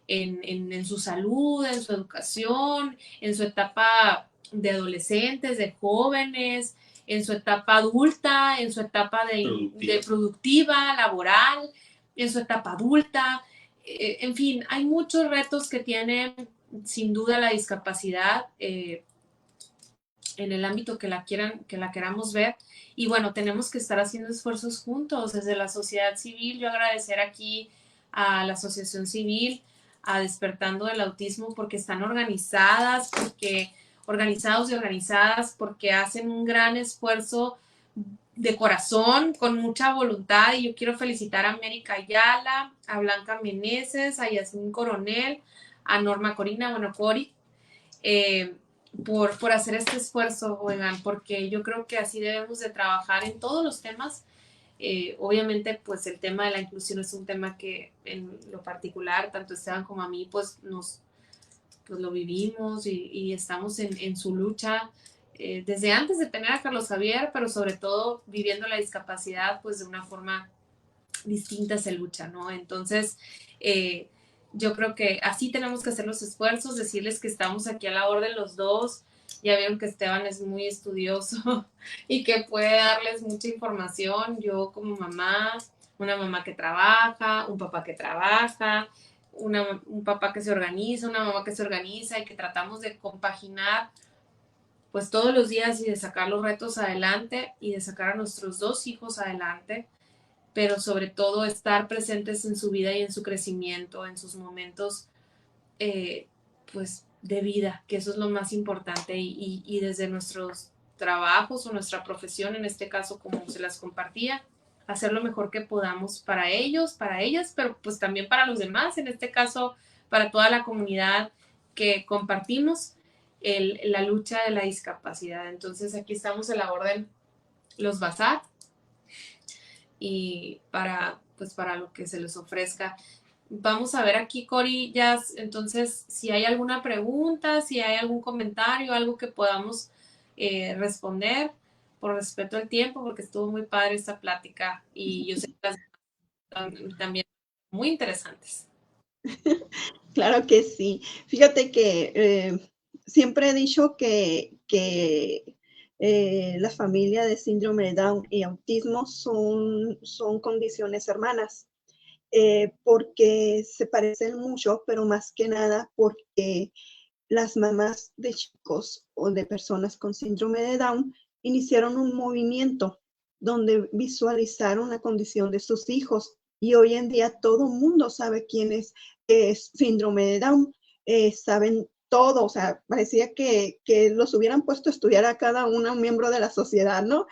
en su salud, en su educación, en su etapa de adolescentes, de jóvenes, en su etapa adulta, en su etapa de productiva, laboral, en su etapa adulta. En fin, hay muchos retos que tiene sin duda la discapacidad en el ámbito que la queramos ver. Y bueno, tenemos que estar haciendo esfuerzos juntos desde la sociedad civil. Yo agradecer aquí a la Asociación Civil, a Despertando del Autismo, porque están organizados y organizadas, porque hacen un gran esfuerzo de corazón, con mucha voluntad. Y yo quiero felicitar a América Ayala, a Blanca Meneses, a Yasmín Coronel, a Norma Corina, bueno, Cori, por hacer este esfuerzo, oigan, porque yo creo que así debemos de trabajar en todos los temas. Obviamente, pues el tema de la inclusión es un tema que en lo particular, tanto Esteban como a mí, pues lo vivimos y estamos en su lucha desde antes de tener a Carlos Javier, pero sobre todo viviendo la discapacidad, pues de una forma distinta se lucha, ¿no? Entonces, yo creo que así tenemos que hacer los esfuerzos, decirles que estamos aquí a la orden los dos. Ya vieron que Esteban es muy estudioso y que puede darles mucha información. Yo como mamá, una mamá que trabaja, un papá que trabaja, un papá que se organiza, una mamá que se organiza y que tratamos de compaginar pues todos los días y de sacar los retos adelante y de sacar a nuestros dos hijos adelante, pero sobre todo estar presentes en su vida y en su crecimiento, en sus momentos pues de vida, que eso es lo más importante y desde nuestros trabajos o nuestra profesión, en este caso como se las compartía, hacer lo mejor que podamos para ellos, para ellas, pero pues también para los demás, en este caso para toda la comunidad que compartimos la lucha de la discapacidad. Entonces aquí estamos a la orden los Bazar y para lo que se les ofrezca. Vamos a ver aquí, Cori, ya, entonces, si hay alguna pregunta, si hay algún comentario, algo que podamos responder por respeto al tiempo, porque estuvo muy padre esta plática y yo sé que las también muy interesantes. Claro que sí. Fíjate que siempre he dicho que la familia de síndrome de Down y autismo son condiciones hermanas. Porque se parecen mucho, pero más que nada porque las mamás de chicos o de personas con síndrome de Down iniciaron un movimiento donde visualizaron la condición de sus hijos y hoy en día todo el mundo sabe quién es síndrome de Down, saben todo, o sea, parecía que los hubieran puesto a estudiar a cada uno, un miembro de la sociedad, ¿no?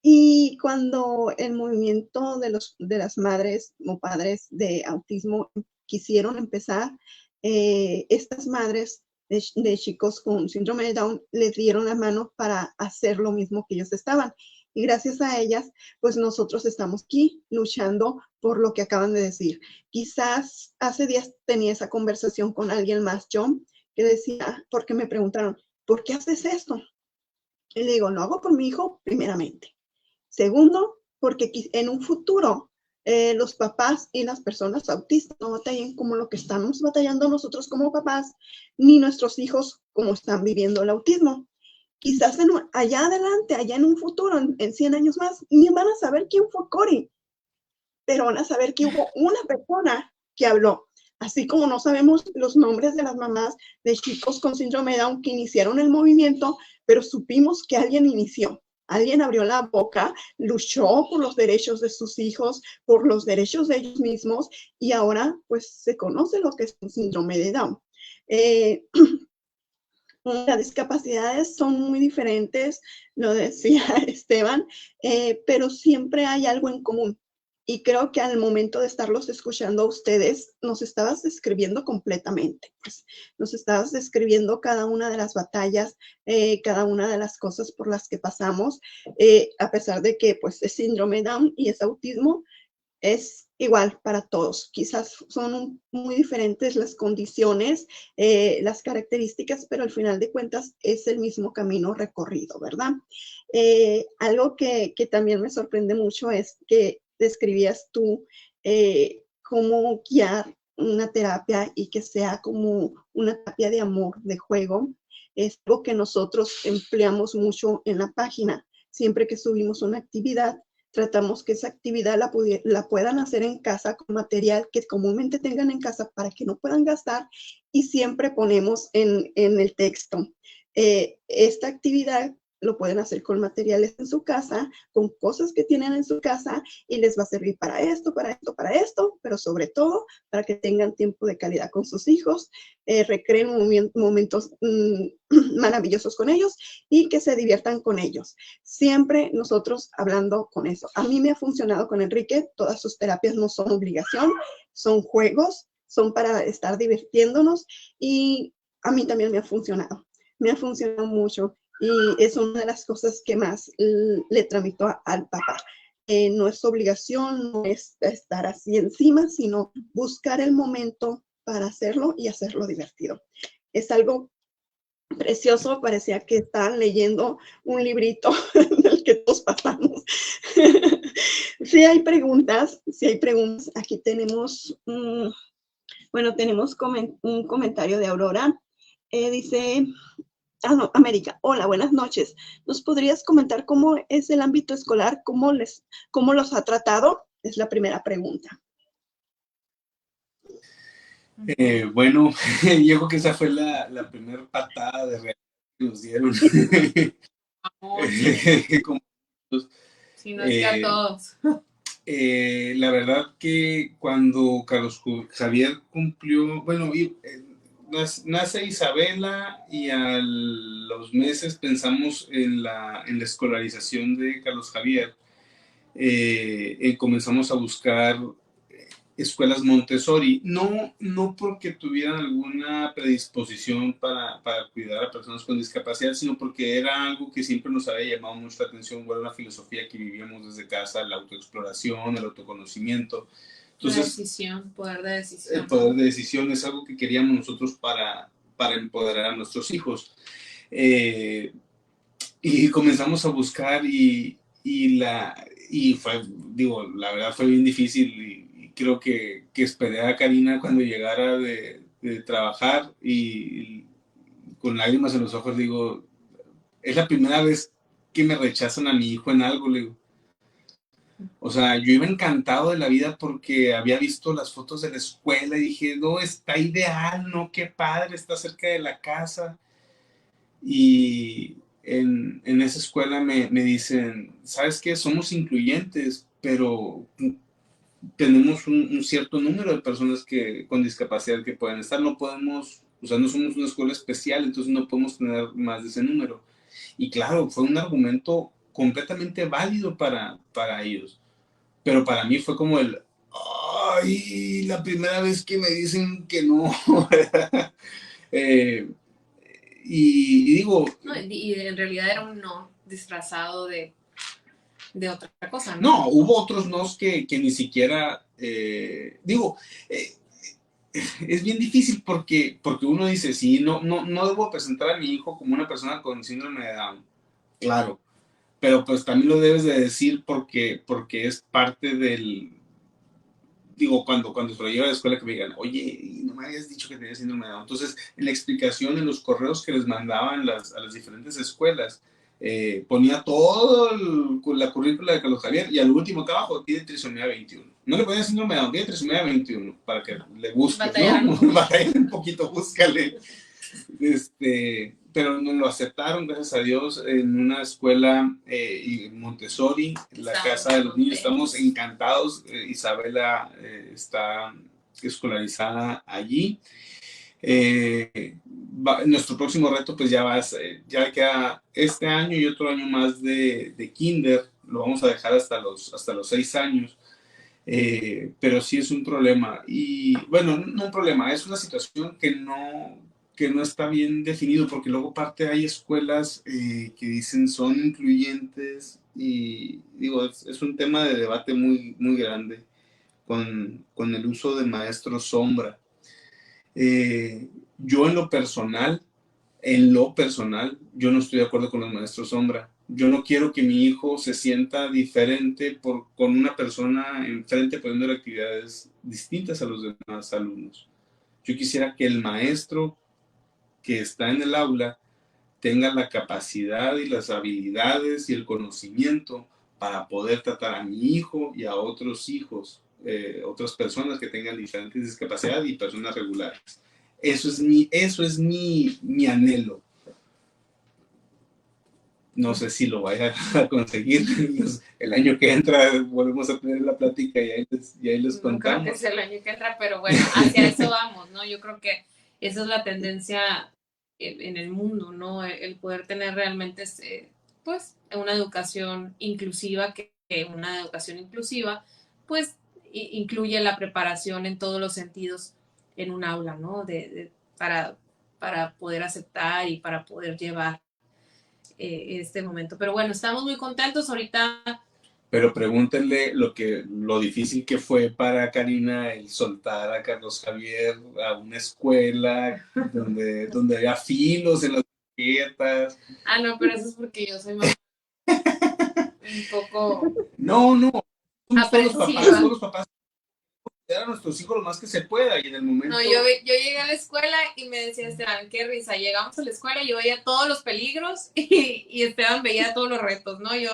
Y cuando el movimiento de las madres o padres de autismo quisieron empezar, estas madres de chicos con síndrome de Down les dieron la mano para hacer lo mismo que ellos estaban. Y gracias a ellas, pues nosotros estamos aquí luchando por lo que acaban de decir. Quizás hace días tenía esa conversación con alguien más, John, que decía, porque me preguntaron, ¿por qué haces esto? Y le digo, lo hago por mi hijo primeramente. Segundo, porque en un futuro los papás y las personas autistas no batallen como lo que estamos batallando nosotros como papás, ni nuestros hijos como están viviendo el autismo. Quizás allá adelante, allá en un futuro, en 100 años más, ni van a saber quién fue Cori, pero van a saber que hubo una persona que habló. Así como no sabemos los nombres de las mamás de chicos con síndrome de Down que iniciaron el movimiento, pero supimos que alguien inició. Alguien abrió la boca, luchó por los derechos de sus hijos, por los derechos de ellos mismos, y ahora pues se conoce lo que es un síndrome de Down. Las discapacidades son muy diferentes, lo decía Esteban, pero siempre hay algo en común. Y creo que al momento de estarlos escuchando a ustedes, nos estabas describiendo completamente, pues, nos estabas describiendo cada una de las batallas, cada una de las cosas por las que pasamos, a pesar de que pues es síndrome Down y es autismo, es igual para todos. Quizás son muy diferentes las condiciones, las características, pero al final de cuentas es el mismo camino recorrido, ¿verdad? Algo que también me sorprende mucho es que describías tú cómo guiar una terapia y que sea como una terapia de amor, de juego. Es algo que nosotros empleamos mucho en la página. Siempre que subimos una actividad, tratamos que esa actividad la puedan hacer en casa con material que comúnmente tengan en casa para que no puedan gastar, y siempre ponemos en el texto, esta actividad lo pueden hacer con materiales en su casa, con cosas que tienen en su casa, y les va a servir para esto, para esto, para esto, pero sobre todo para que tengan tiempo de calidad con sus hijos, recreen momentos maravillosos con ellos y que se diviertan con ellos. Siempre nosotros hablando con eso. A mí me ha funcionado con Enrique, todas sus terapias no son obligación, son juegos, son para estar divirtiéndonos, y a mí también me ha funcionado mucho, y es una de las cosas que más le tramitó al papá. No es obligación, no es estar así encima, sino buscar el momento para hacerlo y hacerlo divertido. Es algo precioso, parecía que estaban leyendo un librito del que todos pasamos. Si hay preguntas, aquí tenemos, tenemos un comentario de Aurora. Dice, América, hola, buenas noches. ¿Nos podrías comentar cómo es el ámbito escolar? ¿Cómo los ha tratado? Es la primera pregunta. Bueno, yo creo que esa fue la primera patada de realidad que nos dieron. Si no es que a todos. La verdad que cuando Carlos Javier cumplió, nace Isabela, y a los meses pensamos en la escolarización de Carlos Javier. Comenzamos a buscar escuelas Montessori, no porque tuvieran alguna predisposición para cuidar a personas con discapacidad, sino porque era algo que siempre nos había llamado mucho la atención, era una filosofía que vivíamos desde casa, la autoexploración, el autoconocimiento. Entonces, poder de decisión. El poder de decisión es algo que queríamos nosotros para empoderar a nuestros hijos. Y comenzamos a buscar, y fue, la verdad fue bien difícil, y creo que esperé a Karina cuando llegara de trabajar, y con lágrimas en los ojos digo, es la primera vez que me rechazan a mi hijo en algo, le digo. O sea, yo iba encantado de la vida porque había visto las fotos de la escuela y dije, no, está ideal, no, qué padre, está cerca de la casa. Y en esa escuela me dicen, ¿sabes qué? Somos incluyentes, pero tenemos un cierto número de personas con discapacidad que pueden estar. No podemos, o sea, no somos una escuela especial, entonces no podemos tener más de ese número. Y claro, fue un argumento completamente válido para ellos. Pero para mí fue como ay, la primera vez que me dicen que no. Y digo... No, y en realidad era un no disfrazado de otra cosa, ¿no? No, hubo otros nos que ni siquiera... es bien difícil porque uno dice, sí, no debo presentar a mi hijo como una persona con síndrome de Down. Claro, pero pues también lo debes de decir porque es parte del... cuando se lo lleva a la escuela, que me digan, oye, no me habías dicho que tenías síndrome de Down. Entonces, en la explicación, en los correos que les mandaban a las diferentes escuelas, ponía todo la currícula de Carlos Javier, y al último acá abajo tiene trisomía 21. No le ponía síndrome de Down, tiene trisomía 21, para que le busques, ¿no? Batallar un poquito, búscale. Pero nos lo aceptaron, gracias a Dios, en una escuela Montessori, en la casa de los niños. Estamos encantados. Isabela está escolarizada allí. Nuestro próximo reto pues ya queda este año y otro año más de kinder. Lo vamos a dejar hasta los 6 años. Pero sí es un problema. Y bueno, no un problema, es una situación que no está bien definido, porque luego parte hay escuelas que dicen son incluyentes y digo, es un tema de debate muy, muy grande con el uso de maestros sombra. Yo en lo personal, yo no estoy de acuerdo con los maestros sombra. Yo no quiero que mi hijo se sienta diferente con una persona enfrente poniendo actividades distintas a los demás alumnos. Yo quisiera que el maestro que está en el aula tenga la capacidad y las habilidades y el conocimiento para poder tratar a mi hijo y a otros hijos, otras personas que tengan diferentes discapacidades y personas regulares. Eso es mi anhelo. No sé si lo vaya a conseguir. El año que entra volvemos a tener la plática y ahí les contamos. No creo que sea el año que entra, pero bueno, hacia eso vamos, ¿no? Yo creo que esa es la tendencia en el mundo, ¿no? El poder tener realmente, pues, una educación inclusiva, que una educación inclusiva, pues, incluye la preparación en todos los sentidos en un aula, ¿no? Para poder aceptar y para poder llevar este momento. Pero bueno, estamos muy contentos ahorita. Pero pregúntenle lo difícil que fue para Karina el soltar a Carlos Javier a una escuela donde había filos en las tarjetas. Ah, no, pero eso es porque yo soy más un poco... No. Todos los papás a nuestros hijos lo más que se pueda y en el momento... No, yo llegué a la escuela y me decía Esteban, qué risa, llegamos a la escuela y yo veía todos los peligros y Esteban veía todos los retos, ¿no? Yo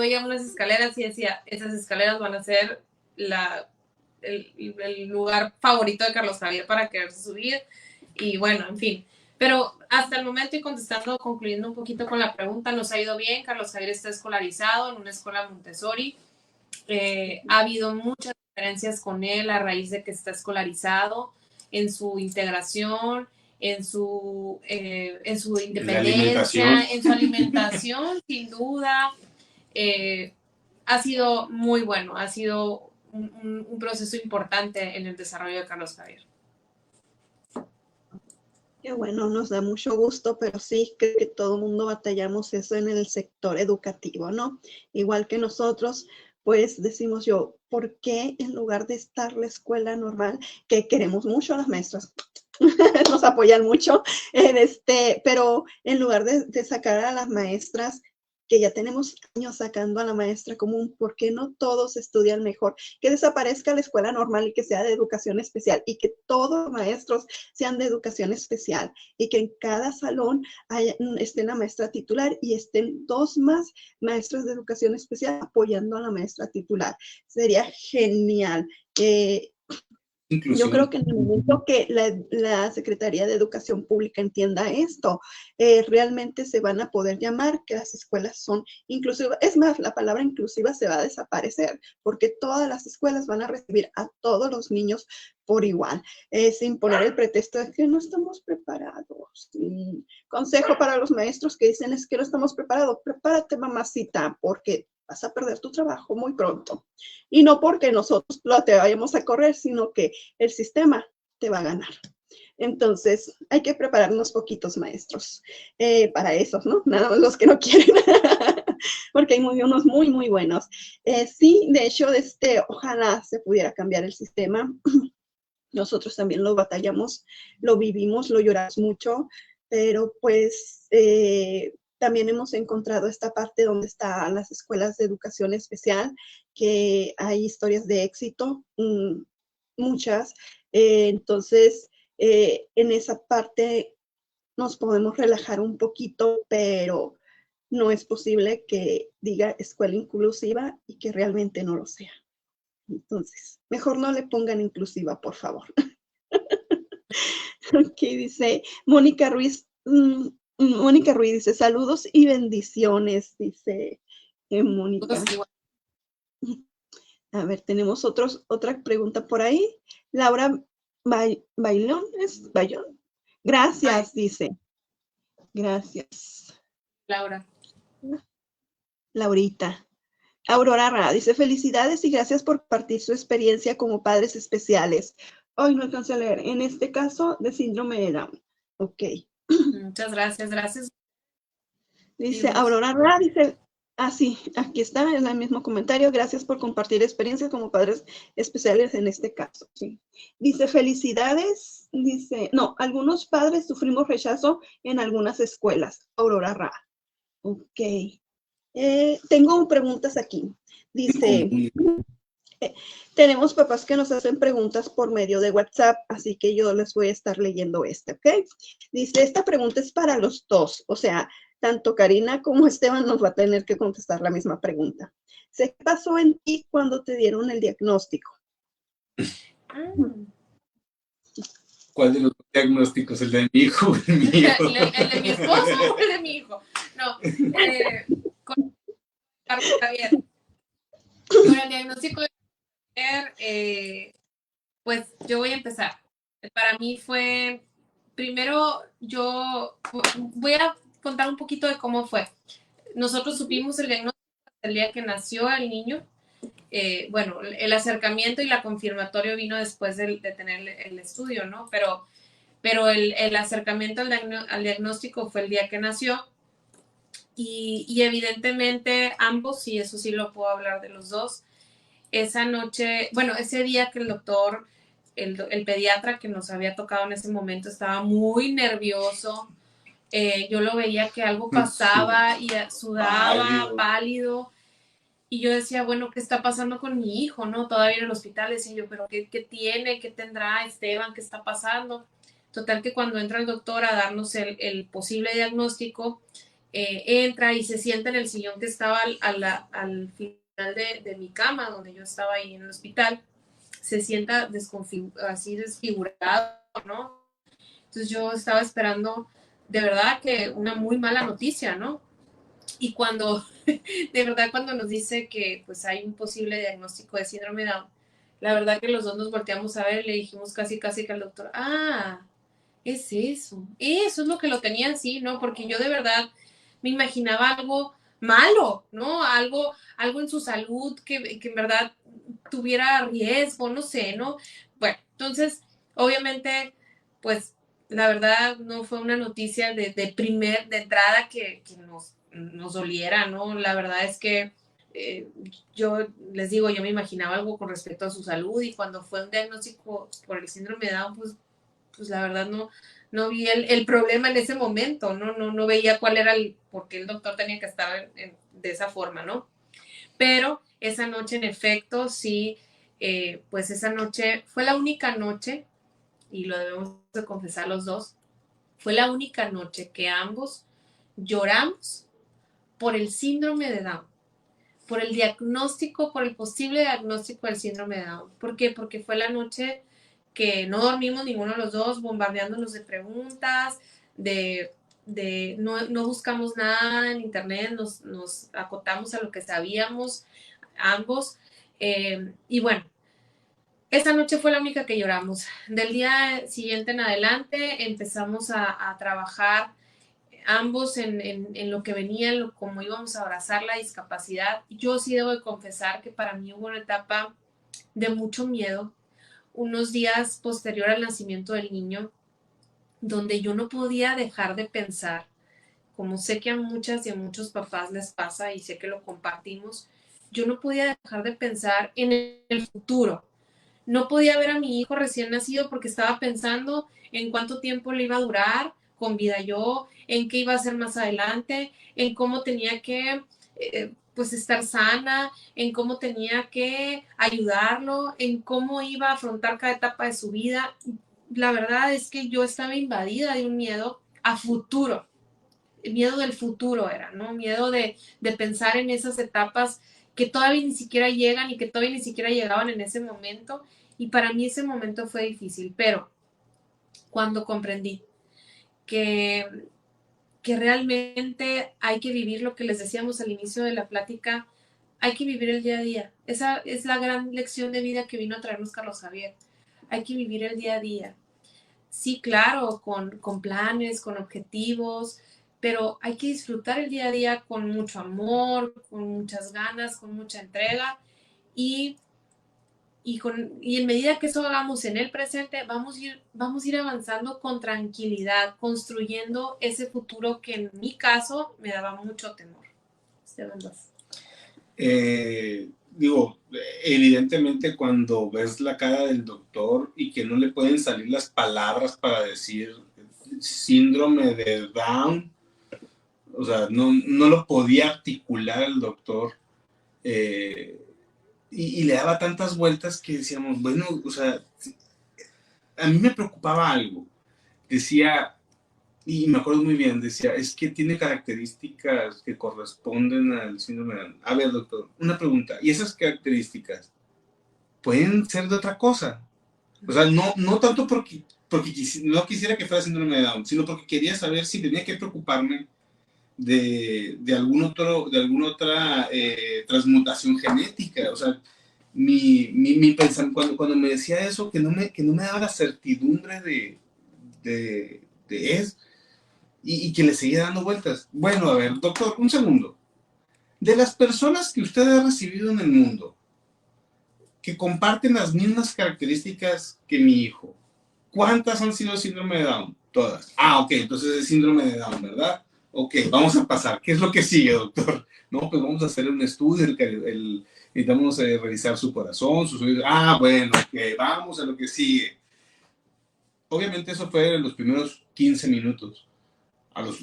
veía unas escaleras y decía, esas escaleras van a ser el lugar favorito de Carlos Javier para quererse subir y bueno, en fin. Pero hasta el momento, y concluyendo un poquito con la pregunta, nos ha ido bien. Carlos Javier está escolarizado en una escuela Montessori. Ha habido muchas diferencias con él a raíz de que está escolarizado, en su integración, en su independencia, en su alimentación, sin duda. Ha sido muy bueno, ha sido un proceso importante en el desarrollo de Carlos Javier. Qué bueno, nos da mucho gusto, pero sí creo que todo el mundo batallamos eso en el sector educativo, ¿no? Igual que nosotros, pues decimos yo, ¿por qué en lugar de estar la escuela normal, que queremos mucho a las maestras, nos apoyan mucho, pero en lugar de sacar a las maestras, que ya tenemos años sacando a la maestra común, ¿por qué no todos estudian mejor? Que desaparezca la escuela normal y que sea de educación especial y que todos los maestros sean de educación especial y que en cada salón esté la maestra titular y estén 2 más maestras de educación especial apoyando a la maestra titular. Sería genial. Yo creo que en el momento que la Secretaría de Educación Pública entienda esto, realmente se van a poder llamar que las escuelas son inclusivas. Es más, la palabra inclusiva se va a desaparecer porque todas las escuelas van a recibir a todos los niños por igual, sin poner el pretexto de que no estamos preparados. Consejo para los maestros que dicen es que no estamos preparados. Prepárate, mamacita, porque vas a perder tu trabajo muy pronto. Y no porque nosotros te vayamos a correr, sino que el sistema te va a ganar. Entonces, hay que prepararnos poquitos maestros para esos, ¿no? Nada más los que no quieren, porque hay unos muy, muy buenos. Sí, de hecho, ojalá se pudiera cambiar el sistema. Nosotros también lo batallamos, lo vivimos, lo lloramos mucho, pero pues también hemos encontrado esta parte donde están las escuelas de educación especial, que hay historias de éxito, muchas. Entonces, en esa parte nos podemos relajar un poquito, pero no es posible que diga escuela inclusiva y que realmente no lo sea. Entonces, mejor no le pongan inclusiva, por favor. Aquí dice Mónica Ruiz. Mónica Ruiz dice, saludos y bendiciones, dice Mónica. A ver, tenemos otra pregunta por ahí. Laura Bailón, ¿es Bailón? Gracias, dice. Gracias. Laura. Laurita. Aurora Ra dice, felicidades y gracias por compartir su experiencia como padres especiales. Hoy no alcancé a leer, en este caso de síndrome de Down. Ok. Muchas gracias, gracias. Dice Aurora Ra, dice, sí, aquí está, en el mismo comentario, gracias por compartir experiencias como padres especiales en este caso. Sí. Dice, felicidades, dice, no, algunos padres sufrimos rechazo en algunas escuelas. Aurora Ra. Ok. Tengo preguntas aquí. Dice, tenemos papás que nos hacen preguntas por medio de WhatsApp, así que yo les voy a estar leyendo esta, ¿ok? Dice, esta pregunta es para los dos, o sea, tanto Karina como Esteban nos va a tener que contestar la misma pregunta. ¿Qué pasó en ti cuando te dieron el diagnóstico? ¿Cuál de los diagnósticos? ¿El de mi hijo o el mío? ¿El de mi esposo o el de mi hijo? No, con el diagnóstico de pues yo voy a empezar. Para mí fue, primero yo voy a contar un poquito de cómo fue. Nosotros supimos el diagnóstico el día que nació el niño. Bueno, el acercamiento y la confirmatorio vino después de tener el estudio, ¿no? Pero el acercamiento al diagnóstico fue el día que nació. Y evidentemente ambos, y eso sí lo puedo hablar de los dos, esa noche, bueno, ese día que el doctor, el pediatra que nos había tocado en ese momento estaba muy nervioso, yo lo veía que algo pasaba y sudaba, pálido, y yo decía, bueno, ¿qué está pasando con mi hijo? ¿No? Todavía en el hospital decía yo, pero ¿qué tiene? ¿Qué tendrá Esteban? ¿Qué está pasando? Total que cuando entra el doctor a darnos el posible diagnóstico, entra y se sienta en el sillón que estaba al final de mi cama, donde yo estaba ahí en el hospital, se sienta así desfigurado, ¿no? Entonces yo estaba esperando de verdad que una muy mala noticia, ¿no? Y cuando, de verdad, cuando nos dice que pues hay un posible diagnóstico de síndrome de Down, la verdad que los dos nos volteamos a ver y le dijimos casi que al doctor, es eso es lo que lo tenía así, ¿no? Porque yo de verdad me imaginaba algo malo, ¿no? Algo en su salud que en verdad tuviera riesgo, no sé, ¿no? Bueno, entonces, obviamente, pues la verdad no fue una noticia de entrada que nos doliera, ¿no? La verdad es que yo les digo, yo me imaginaba algo con respecto a su salud y cuando fue un diagnóstico por el síndrome de Down, pues la verdad no vi el problema en ese momento, no veía cuál era por qué el doctor tenía que estar de esa forma, ¿no? Pero esa noche, en efecto, sí, pues esa noche fue la única noche, y lo debemos de confesar los dos, fue la única noche que ambos lloramos por el síndrome de Down, por el diagnóstico, por el posible diagnóstico del síndrome de Down. ¿Por qué? Porque fue la noche que no dormimos ninguno de los dos, bombardeándonos de preguntas, no buscamos nada en internet, nos acotamos a lo que sabíamos ambos. Y bueno, esa noche fue la única que lloramos. Del día siguiente en adelante empezamos a trabajar ambos en lo que venía, cómo íbamos a abrazar la discapacidad. Yo sí debo de confesar que para mí hubo una etapa de mucho miedo, unos días posterior al nacimiento del niño, donde yo no podía dejar de pensar, como sé que a muchas y a muchos papás les pasa y sé que lo compartimos, yo no podía dejar de pensar en el futuro. No podía ver a mi hijo recién nacido porque estaba pensando en cuánto tiempo le iba a durar con vida yo, en qué iba a hacer más adelante, en cómo tenía que pues estar sana, en cómo tenía que ayudarlo, en cómo iba a afrontar cada etapa de su vida. La verdad es que yo estaba invadida de un miedo a futuro. El miedo del futuro era, ¿no? Miedo de pensar en esas etapas que todavía ni siquiera llegan y que todavía ni siquiera llegaban en ese momento. Y para mí ese momento fue difícil, pero cuando comprendí que realmente hay que vivir lo que les decíamos al inicio de la plática, hay que vivir el día a día. Esa es la gran lección de vida que vino a traernos Carlos Javier. Hay que vivir el día a día. Sí, claro, con planes, con objetivos, pero hay que disfrutar el día a día con mucho amor, con muchas ganas, con mucha entrega y en medida que eso hagamos en el presente, vamos a ir avanzando con tranquilidad, construyendo ese futuro que en mi caso me daba mucho temor. Digo, evidentemente cuando ves la cara del doctor y que no le pueden salir las palabras para decir síndrome de Down, o sea, no lo podía articular el doctor, y le daba tantas vueltas que decíamos, bueno, o sea, a mí me preocupaba algo. Decía, y me acuerdo muy bien, decía, es que tiene características que corresponden al síndrome de Down. A ver, doctor, una pregunta, ¿y esas características pueden ser de otra cosa? O sea, no tanto porque no quisiera que fuera síndrome de Down, sino porque quería saber si tenía que preocuparme de alguna otra transmutación genética. O sea, mi pensamiento, cuando me decía eso, que no me daba la certidumbre de eso, y que le seguía dando vueltas. Bueno, a ver, doctor, un segundo. De las personas que usted ha recibido en el mundo, que comparten las mismas características que mi hijo, ¿cuántas han sido síndrome de Down? Todas. Ah, ok, entonces es síndrome de Down, ¿verdad? Ok, vamos a pasar. ¿Qué es lo que sigue, doctor? No, pues vamos a hacer un estudio, necesitamos revisar su corazón, sus oídos. Ah, bueno, ok, vamos a lo que sigue. Obviamente eso fue en los primeros 15 minutos. A los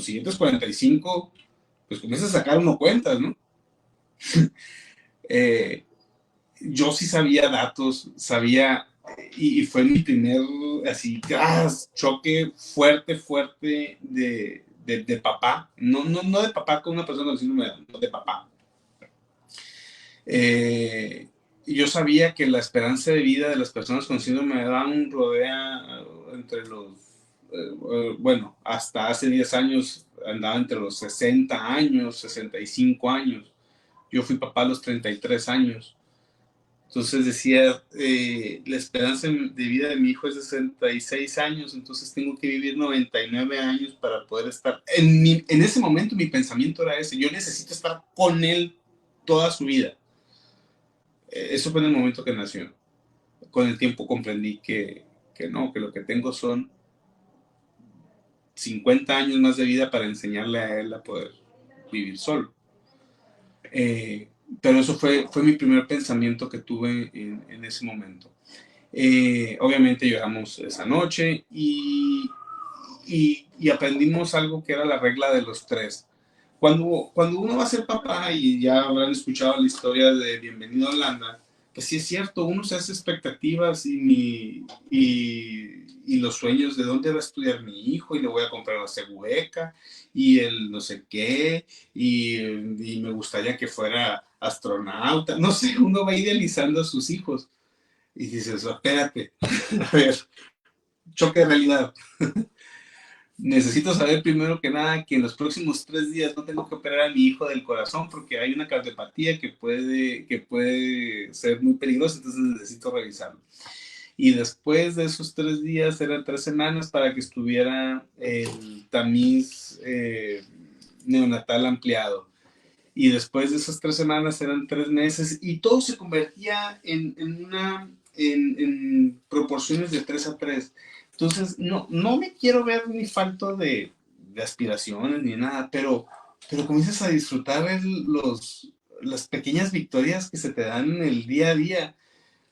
siguientes 45, pues comienza a sacar uno cuentas, ¿no? Yo sí sabía datos, sabía, y fue mi primer, así, choque fuerte de papá, no de papá con una persona con síndrome de Down, no de papá. Yo sabía que la esperanza de vida de las personas con síndrome de Down rodea entre los, bueno, hasta hace 10 años andaba entre los 60 años, 65 años. Yo fui papá a los 33 años. Entonces decía, la esperanza de vida de mi hijo es de 66 años, entonces tengo que vivir 99 años para poder estar. En ese momento mi pensamiento era ese, yo necesito estar con él toda su vida. Eso fue en el momento que nació. Con el tiempo comprendí que no, que lo que tengo son 50 años más de vida para enseñarle a él a poder vivir solo. Pero eso fue mi primer pensamiento que tuve en ese momento. Obviamente lloramos esa noche y aprendimos algo que era la regla de los 3. Cuando uno va a ser papá, y ya habrán escuchado la historia de Bienvenido a Holanda, pues sí es cierto, uno se hace expectativas y los sueños de dónde va a estudiar mi hijo, y le voy a comprar la beca y el no sé qué, y me gustaría que fuera astronauta, no sé, uno va idealizando a sus hijos y dices, espérate, a ver, choque de realidad. Necesito saber primero que nada que en los próximos 3 días no tengo que operar a mi hijo del corazón porque hay una cardiopatía que puede ser muy peligrosa, entonces necesito revisarlo. Y después de esos 3 días eran 3 semanas para que estuviera el tamiz neonatal ampliado. Y después de esas 3 semanas eran 3 meses y todo se convertía en proporciones de 3:3. Entonces, no me quiero ver ni falto de aspiraciones ni nada, pero comienzas a disfrutar las pequeñas victorias que se te dan en el día a día.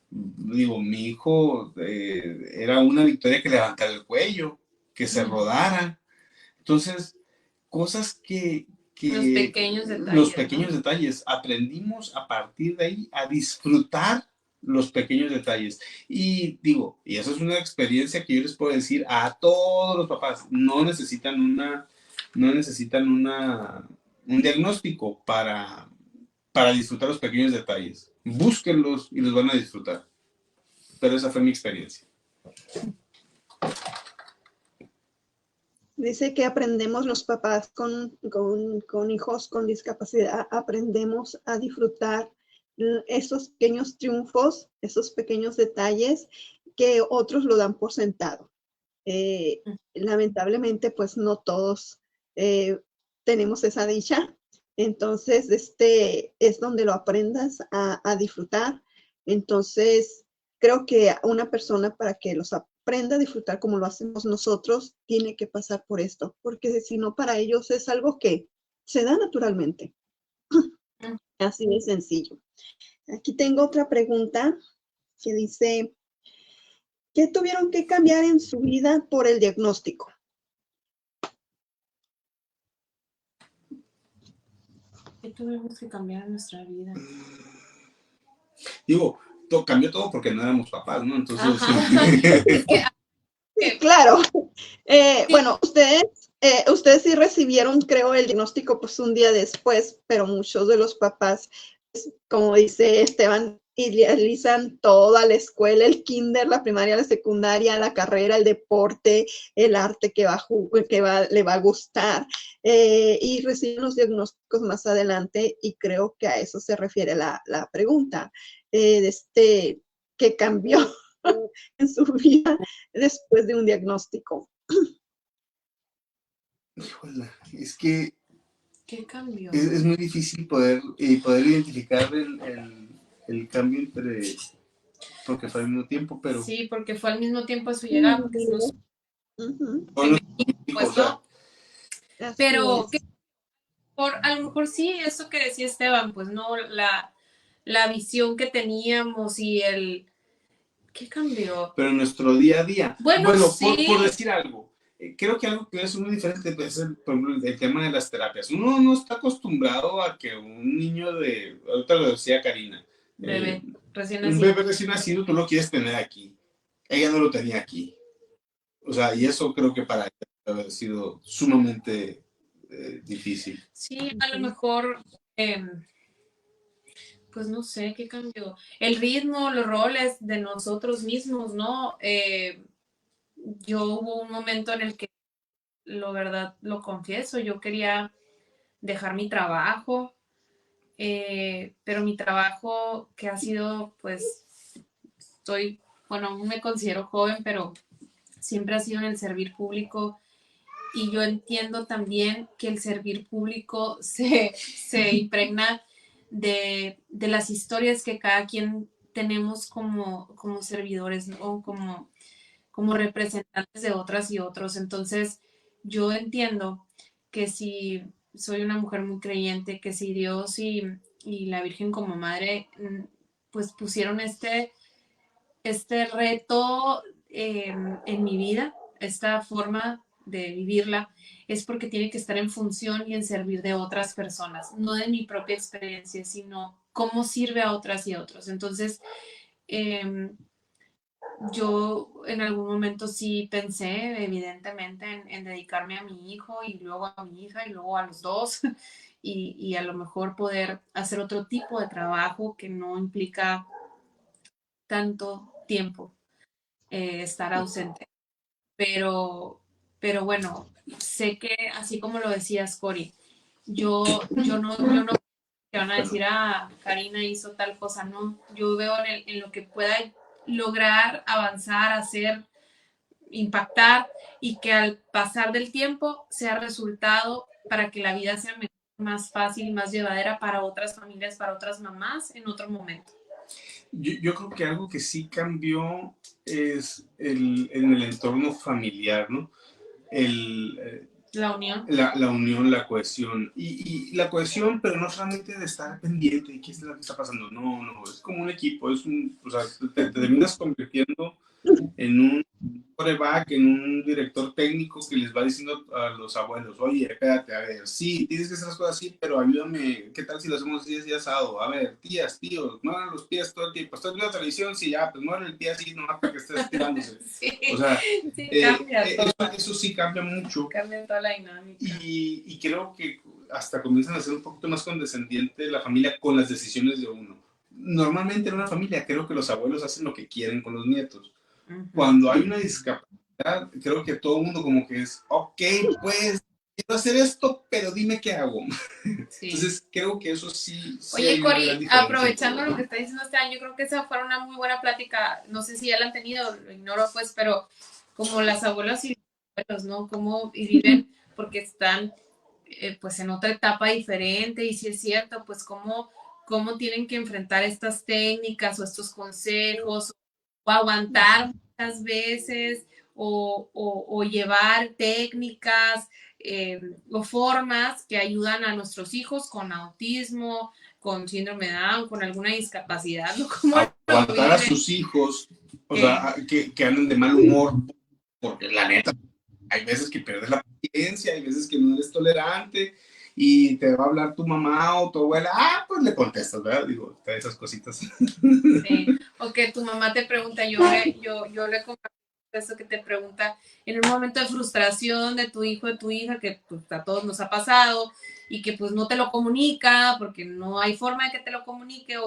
Digo, mi hijo era una victoria que levantara el cuello, que se rodara. Entonces, cosas que los pequeños detalles. Aprendimos a partir de ahí a disfrutar los pequeños detalles. Y digo, y eso es una experiencia que yo les puedo decir a todos los papás, no necesitan un diagnóstico para disfrutar los pequeños detalles. Búsquenlos y los van a disfrutar. Pero esa fue mi experiencia. Dice que aprendemos los papás con hijos con discapacidad, aprendemos a disfrutar esos pequeños triunfos, esos pequeños detalles que otros lo dan por sentado. Lamentablemente, pues no todos tenemos esa dicha. Entonces, es donde lo aprendas a disfrutar. Entonces, creo que una persona para que los aprenda a disfrutar como lo hacemos nosotros, tiene que pasar por esto, porque si no, para ellos es algo que se da naturalmente. Así de sencillo. Aquí tengo otra pregunta que dice, ¿qué tuvieron que cambiar en su vida por el diagnóstico? ¿Qué tuvimos que cambiar en nuestra vida? Digo, cambió todo porque no éramos papás, ¿no? Entonces... Claro. Bueno, ustedes sí recibieron, creo, el diagnóstico pues un día después, pero muchos de los papás, pues, como dice Esteban, idealizan toda la escuela, el kinder, la primaria, la secundaria, la carrera, el deporte, el arte que le va a gustar, y reciben los diagnósticos más adelante, y creo que a eso se refiere la pregunta, ¿qué cambió en su vida después de un diagnóstico? Híjole, es que ¿Qué cambió? es muy difícil poder identificar el cambio entre, porque fue al mismo tiempo, pero... Sí, porque fue al mismo tiempo a su llegada, porque pues no. Pero a lo mejor sí, eso que decía Esteban, pues no, la visión que teníamos y ¿qué cambió? Pero en nuestro día a día. Bueno sí. por decir algo, creo que algo que es muy diferente puede ser, por ejemplo, el tema de las terapias. Uno no está acostumbrado a que un niño ahorita lo decía Karina, bebé recién nacido. Un bebé recién nacido, tú lo quieres tener aquí. Ella no lo tenía aquí. O sea, y eso creo que para ella debe haber sido sumamente difícil. Sí, a lo mejor, pues no sé, ¿qué cambió? El ritmo, los roles de nosotros mismos, ¿no? Yo hubo un momento en el que, la verdad, lo confieso, yo quería dejar mi trabajo, pero mi trabajo que ha sido, pues, aún me considero joven, pero siempre ha sido en el servir público, y yo entiendo también que el servir público se impregna de las historias que cada quien tenemos como servidores, ¿no? Como representantes de otras y otros. Entonces, yo entiendo que si soy una mujer muy creyente, que si Dios y la Virgen como madre, pues pusieron este reto en mi vida, esta forma de vivirla, es porque tiene que estar en función y en servir de otras personas, no de mi propia experiencia, sino cómo sirve a otras y a otros. Entonces, yo en algún momento sí pensé, evidentemente, en dedicarme a mi hijo y luego a mi hija y luego a los dos y a lo mejor poder hacer otro tipo de trabajo que no implica tanto tiempo estar ausente. Pero bueno, sé que así como lo decías, Cori, yo no te van a decir, Karina hizo tal cosa, no. Yo veo en lo que pueda lograr, avanzar, hacer, impactar, y que al pasar del tiempo sea resultado para que la vida sea mejor, más fácil, más llevadera para otras familias, para otras mamás en otro momento. Yo creo que algo que sí cambió es en el entorno familiar, ¿no? La unión. La unión, la cohesión. Y la cohesión, pero no solamente de estar pendiente de qué es lo que está pasando. No, es como un equipo. O sea, te terminas convirtiendo en un coreback, en un director técnico que les va diciendo a los abuelos, oye, espérate, a ver, sí, tienes que hacer las cosas así, pero ayúdame, ¿qué tal si lo hacemos así, así asado? A ver, tías, tíos, muevan los pies todo el tiempo. ¿Estás viendo la televisión? Sí, ya, pues muevan el pie así, nomás para que estés tirándose. Sí, o sea, sí, cambia eso sí cambia mucho. Cambia toda la dinámica. Y creo que hasta comienzan a ser un poquito más condescendiente la familia con las decisiones de uno. Normalmente en una familia creo que los abuelos hacen lo que quieren con los nietos. Cuando hay una discapacidad, creo que todo el mundo como que es, ok, pues, quiero hacer esto, pero dime qué hago. Sí. Entonces, creo que eso sí. Oye, Cori, aprovechando lo que está diciendo Esteban, yo creo que esa fue una muy buena plática, no sé si ya la han tenido, lo ignoro pues, pero como las abuelas y los abuelos, ¿no? Cómo viven, porque están pues en otra etapa diferente, y si es cierto, pues cómo tienen que enfrentar estas técnicas o estos consejos, o aguantar muchas veces, o llevar técnicas o formas que ayudan a nuestros hijos con autismo, con síndrome de Down, con alguna discapacidad, ¿no? Como aguantar a sus hijos, o sea, que anden de mal humor, porque la neta, hay veces que pierdes la paciencia, hay veces que no eres tolerante, y te va a hablar tu mamá o tu abuela, pues le contestas, ¿verdad? Digo, esas cositas. Sí, o que tu mamá te pregunta, yo le comparto eso, que te pregunta en un momento de frustración de tu hijo, de tu hija, que pues, a todos nos ha pasado, y que pues no te lo comunica, porque no hay forma de que te lo comunique,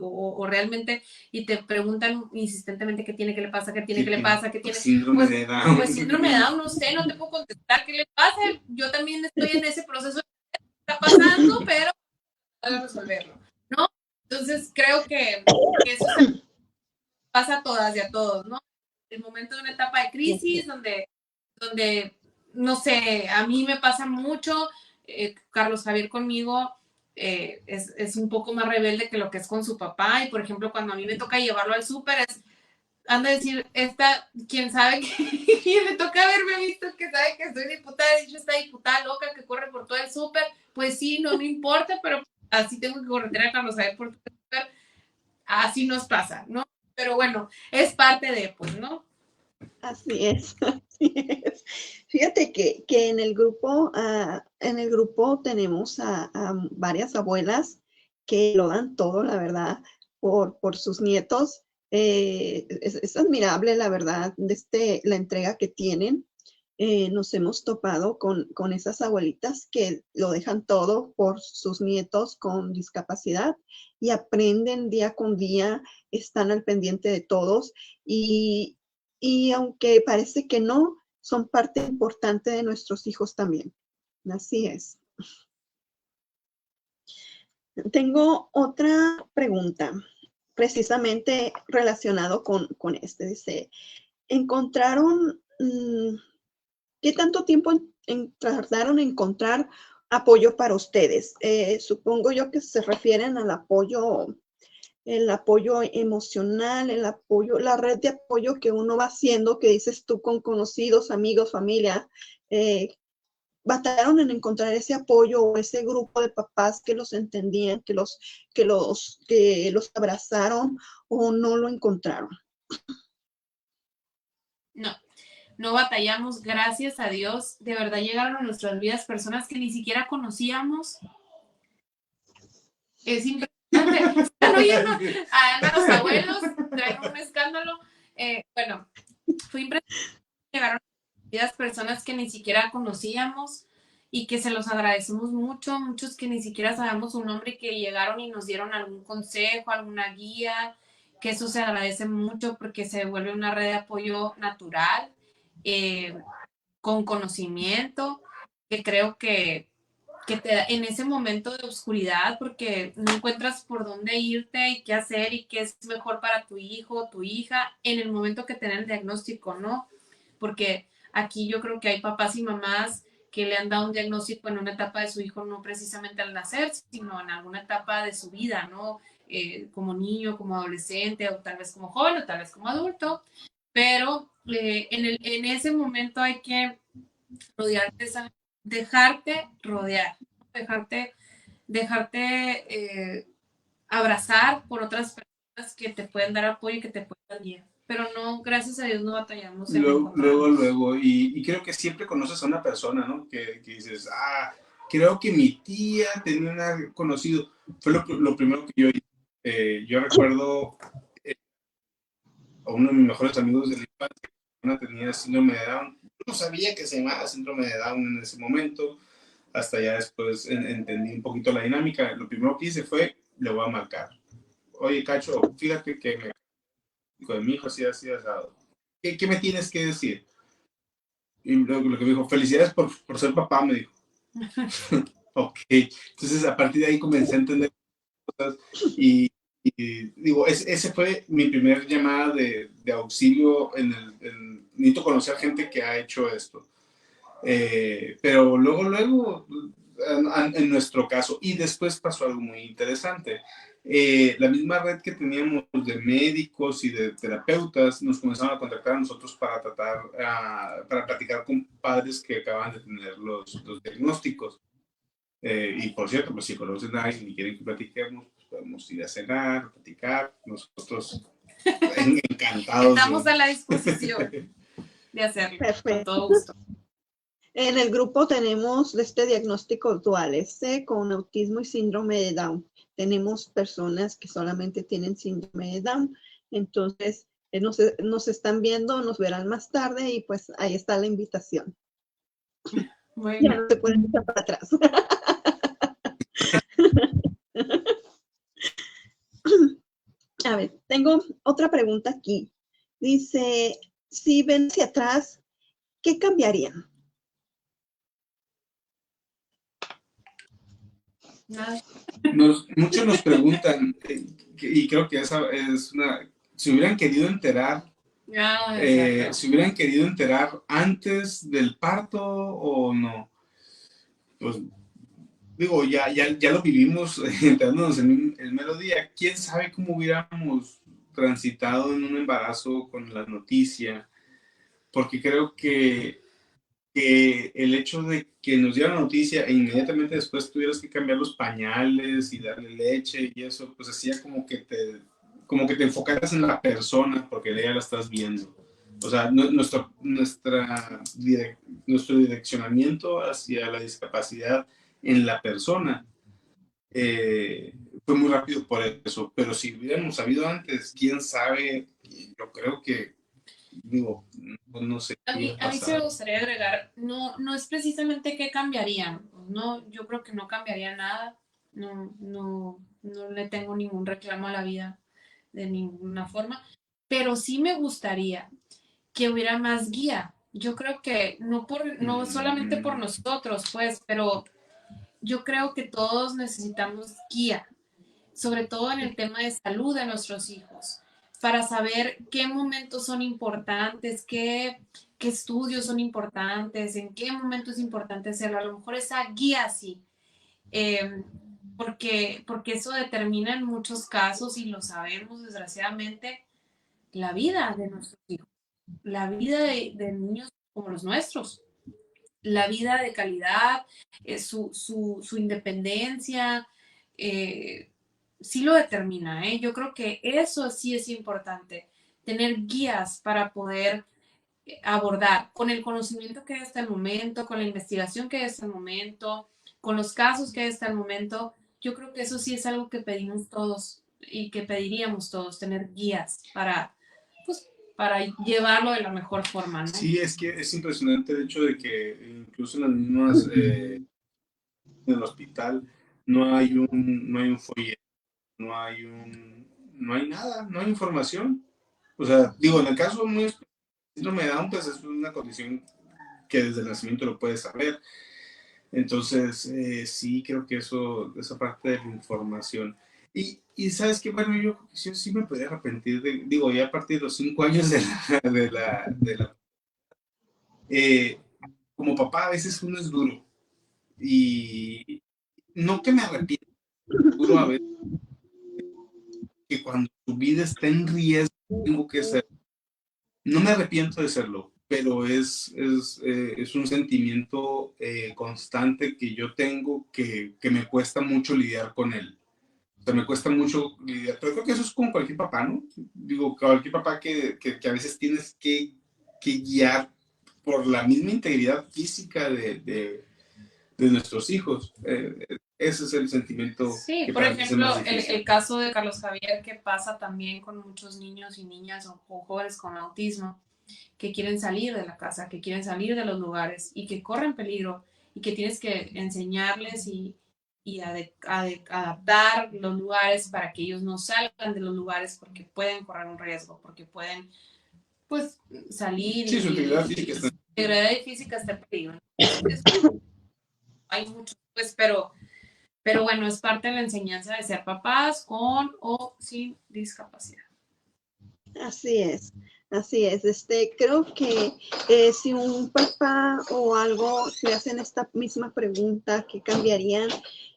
o realmente, y te preguntan insistentemente qué tiene, qué le pasa, qué tiene, qué le pasa, qué tiene. Síndrome de Down. Pues síndrome de Down, no sé, no te puedo contestar qué le pasa. Yo también estoy en ese proceso de qué está pasando, pero a resolverlo, ¿no? Entonces creo que eso pasa a todas y a todos, ¿no? El momento de una etapa de crisis donde no sé, a mí me pasa mucho, Carlos Javier conmigo es un poco más rebelde que lo que es con su papá, y por ejemplo cuando a mí me toca llevarlo al súper, anda a decir, quién sabe que le toca haberme visto, que sabe que soy diputada, he dicho, esta diputada loca que corre por todo el súper, pues sí, no me importa, pero así tengo que correr a Carlos Javier por todo el súper, así nos pasa, ¿no? Pero bueno, es parte de, pues, ¿no? Así es, así es. Fíjate que en el grupo tenemos a varias abuelas que lo dan todo, la verdad, por sus nietos. Es admirable, la verdad, la entrega que tienen. Nos hemos topado con esas abuelitas que lo dejan todo por sus nietos con discapacidad y aprenden día con día, están al pendiente de todos, y aunque parece que no, son parte importante de nuestros hijos también. Así es. Tengo otra pregunta, precisamente relacionado con Dice, ¿encontraron, qué tanto tiempo tardaron en encontrar apoyo para ustedes? Supongo yo que se refieren al apoyo, el apoyo emocional, la red de apoyo que uno va haciendo, que dices tú, con conocidos, amigos, familia. ¿Batallaron en encontrar ese apoyo o ese grupo de papás que los entendían, que los abrazaron, o no lo encontraron? No batallamos, gracias a Dios. De verdad llegaron a nuestras vidas personas que ni siquiera conocíamos. Es impresionante. Están oyendo a los abuelos, traen un escándalo. Bueno, fue impresionante. Llegaron a nuestras vidas personas que ni siquiera conocíamos y que se los agradecemos mucho. Muchos que ni siquiera sabemos su nombre y que llegaron y nos dieron algún consejo, alguna guía, que eso se agradece mucho porque se vuelve una red de apoyo natural. Con conocimiento, que creo que te da en ese momento de oscuridad, porque no encuentras por dónde irte y qué hacer y qué es mejor para tu hijo o tu hija en el momento que tienen el diagnóstico, ¿no? Porque aquí yo creo que hay papás y mamás que le han dado un diagnóstico en una etapa de su hijo, no precisamente al nacer, sino en alguna etapa de su vida, ¿no? Como niño, como adolescente, o tal vez como joven, o tal vez como adulto. Pero en ese momento hay que rodearte, dejarte rodear, dejarte abrazar por otras personas que te pueden dar apoyo y que te pueden dar guía. Pero no, gracias a Dios no batallamos. Luego, y creo que siempre conoces a una persona, ¿no? Que dices, creo que mi tía tenía un conocido. Fue lo primero que yo hice. Yo recuerdo a uno de mis mejores amigos de la infancia, una tenía síndrome de Down. No sabía que se llamaba síndrome de Down en ese momento, hasta ya después entendí un poquito la dinámica. Lo primero que hice fue, le voy a marcar. Oye, Cacho, fíjate que me de mi hijo así asado. ¿Qué me tienes que decir? Y lo que me dijo, felicidades por ser papá, me dijo. Ok, entonces a partir de ahí comencé a entender cosas y digo, ese fue mi primer llamada de auxilio necesito conocer gente que ha hecho esto. Pero luego, en nuestro caso, y después pasó algo muy interesante. La misma red que teníamos de médicos y de terapeutas nos comenzaron a contactar a nosotros para para platicar con padres que acaban de tener los diagnósticos. Y por cierto, pues si conocen a alguien y quieren que platiquemos, pues podemos ir a cenar, platicar. Nosotros encantados. Estamos a la disposición de hacerlo. Perfecto. Con todo gusto. En el grupo tenemos este diagnóstico dual, con autismo y síndrome de Down. Tenemos personas que solamente tienen síndrome de Down. Entonces, nos están viendo, nos verán más tarde y pues ahí está la invitación. Bueno. Ya no se pueden echar para atrás. A ver, tengo otra pregunta aquí. Dice, si ven hacia atrás, ¿qué cambiarían? Nada. Muchos nos preguntan, y creo que esa es una, si hubieran querido enterar, si hubieran querido enterar antes del parto o no. Pues digo, ya lo vivimos enterándonos en el mero día. ¿Quién sabe cómo hubiéramos transitado en un embarazo con la noticia? Porque creo que el hecho de que nos dieran la noticia e inmediatamente después tuvieras que cambiar los pañales y darle leche y eso, pues hacía como que te enfocaras en la persona porque ya la estás viendo. O sea, nuestro direccionamiento hacia la discapacidad en la persona fue muy rápido por eso. Pero si hubiéramos sabido antes, quién sabe, yo creo que, digo, no sé. A mí sí me gustaría agregar, no es precisamente qué cambiarían, no, yo creo que no cambiaría nada, no le tengo ningún reclamo a la vida de ninguna forma, pero sí me gustaría que hubiera más guía. Yo creo que no solamente por nosotros, pues, pero yo creo que todos necesitamos guía, sobre todo en el tema de salud de nuestros hijos, para saber qué momentos son importantes, qué estudios son importantes, en qué momento es importante hacerlo. A lo mejor esa guía sí, porque eso determina en muchos casos, y lo sabemos desgraciadamente, la vida de nuestros hijos, la vida de niños como los nuestros, la vida de calidad, su independencia, sí lo determina, ¿eh? Yo creo que eso sí es importante, tener guías para poder abordar con el conocimiento que hay hasta el momento, con la investigación que hay hasta el momento, con los casos que hay hasta el momento. Yo creo que eso sí es algo que pedimos todos y que pediríamos todos, tener guías para llevarlo de la mejor forma, ¿no? Sí, es que es impresionante el hecho de que incluso en las mismas, en el hospital, no hay un folleto, no hay nada, no hay información. O sea, digo, en el caso muy síndrome de Down, pues es una condición que desde el nacimiento lo puedes saber. Entonces, sí, creo que esa parte de la información. Y sabes que, bueno, yo sí me podría arrepentir digo, ya a partir de los 5 años de la como papá a veces uno es duro. Y no que me arrepiento, duro a veces, que cuando tu vida está en riesgo, tengo que ser. No me arrepiento de serlo, pero es un sentimiento constante que yo tengo que me cuesta mucho lidiar con él. O sea, me cuesta mucho lidiar, pero creo que eso es con cualquier papá, ¿no? Digo, cualquier papá que a veces tienes que guiar por la misma integridad física de nuestros hijos. Ese es el sentimiento. Sí, por ejemplo, el caso de Carlos Javier, que pasa también con muchos niños y niñas o jóvenes con autismo, que quieren salir de la casa, que quieren salir de los lugares y que corren peligro, y que tienes que enseñarles y adaptar los lugares para que ellos no salgan de los lugares porque pueden correr un riesgo, porque pueden, pues, salir. Sí, su integridad física está en peligro. Hay muchos, pues, pero bueno, es parte de la enseñanza de ser papás con o sin discapacidad. Así es. Así es, creo que si un papá o algo le hacen esta misma pregunta, ¿qué cambiarían?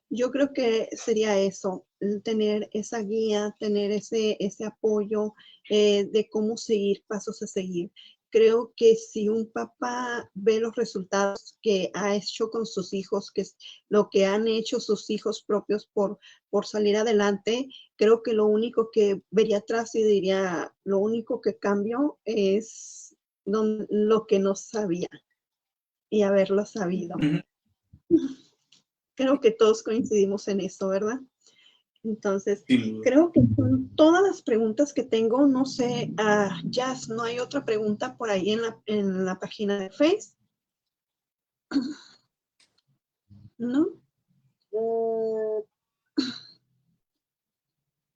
Yo creo que sería eso, tener esa guía, tener ese apoyo de cómo seguir, pasos a seguir. Creo que si un papá ve los resultados que ha hecho con sus hijos, que es lo que han hecho sus hijos propios por salir adelante, creo que lo único que vería atrás y diría, lo único que cambio es lo que no sabía y haberlo sabido. Creo que todos coincidimos en eso, ¿verdad? Entonces, creo que son todas las preguntas que tengo. No sé, Jazz, ¿no hay otra pregunta por ahí en la página de Facebook? ¿No?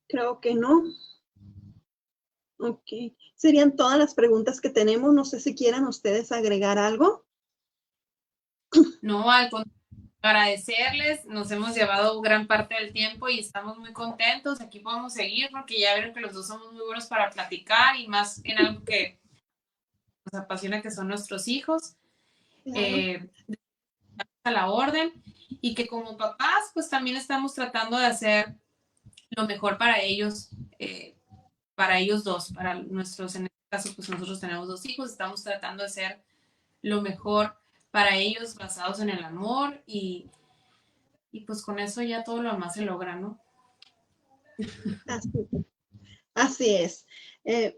Creo que no. Ok. Serían todas las preguntas que tenemos. No sé si quieran ustedes agregar algo. No, al contrario, agradecerles, nos hemos llevado gran parte del tiempo y estamos muy contentos. Aquí podemos seguir porque ya vieron que los dos somos muy buenos para platicar y más en algo que nos apasiona, que son nuestros hijos. Claro. A la orden, y que como papás pues también estamos tratando de hacer lo mejor para ellos dos, para nuestros, en este caso pues nosotros tenemos 2 hijos, estamos tratando de hacer lo mejor para ellos basados en el amor y pues con eso ya todo lo demás se logra, ¿no? Así es.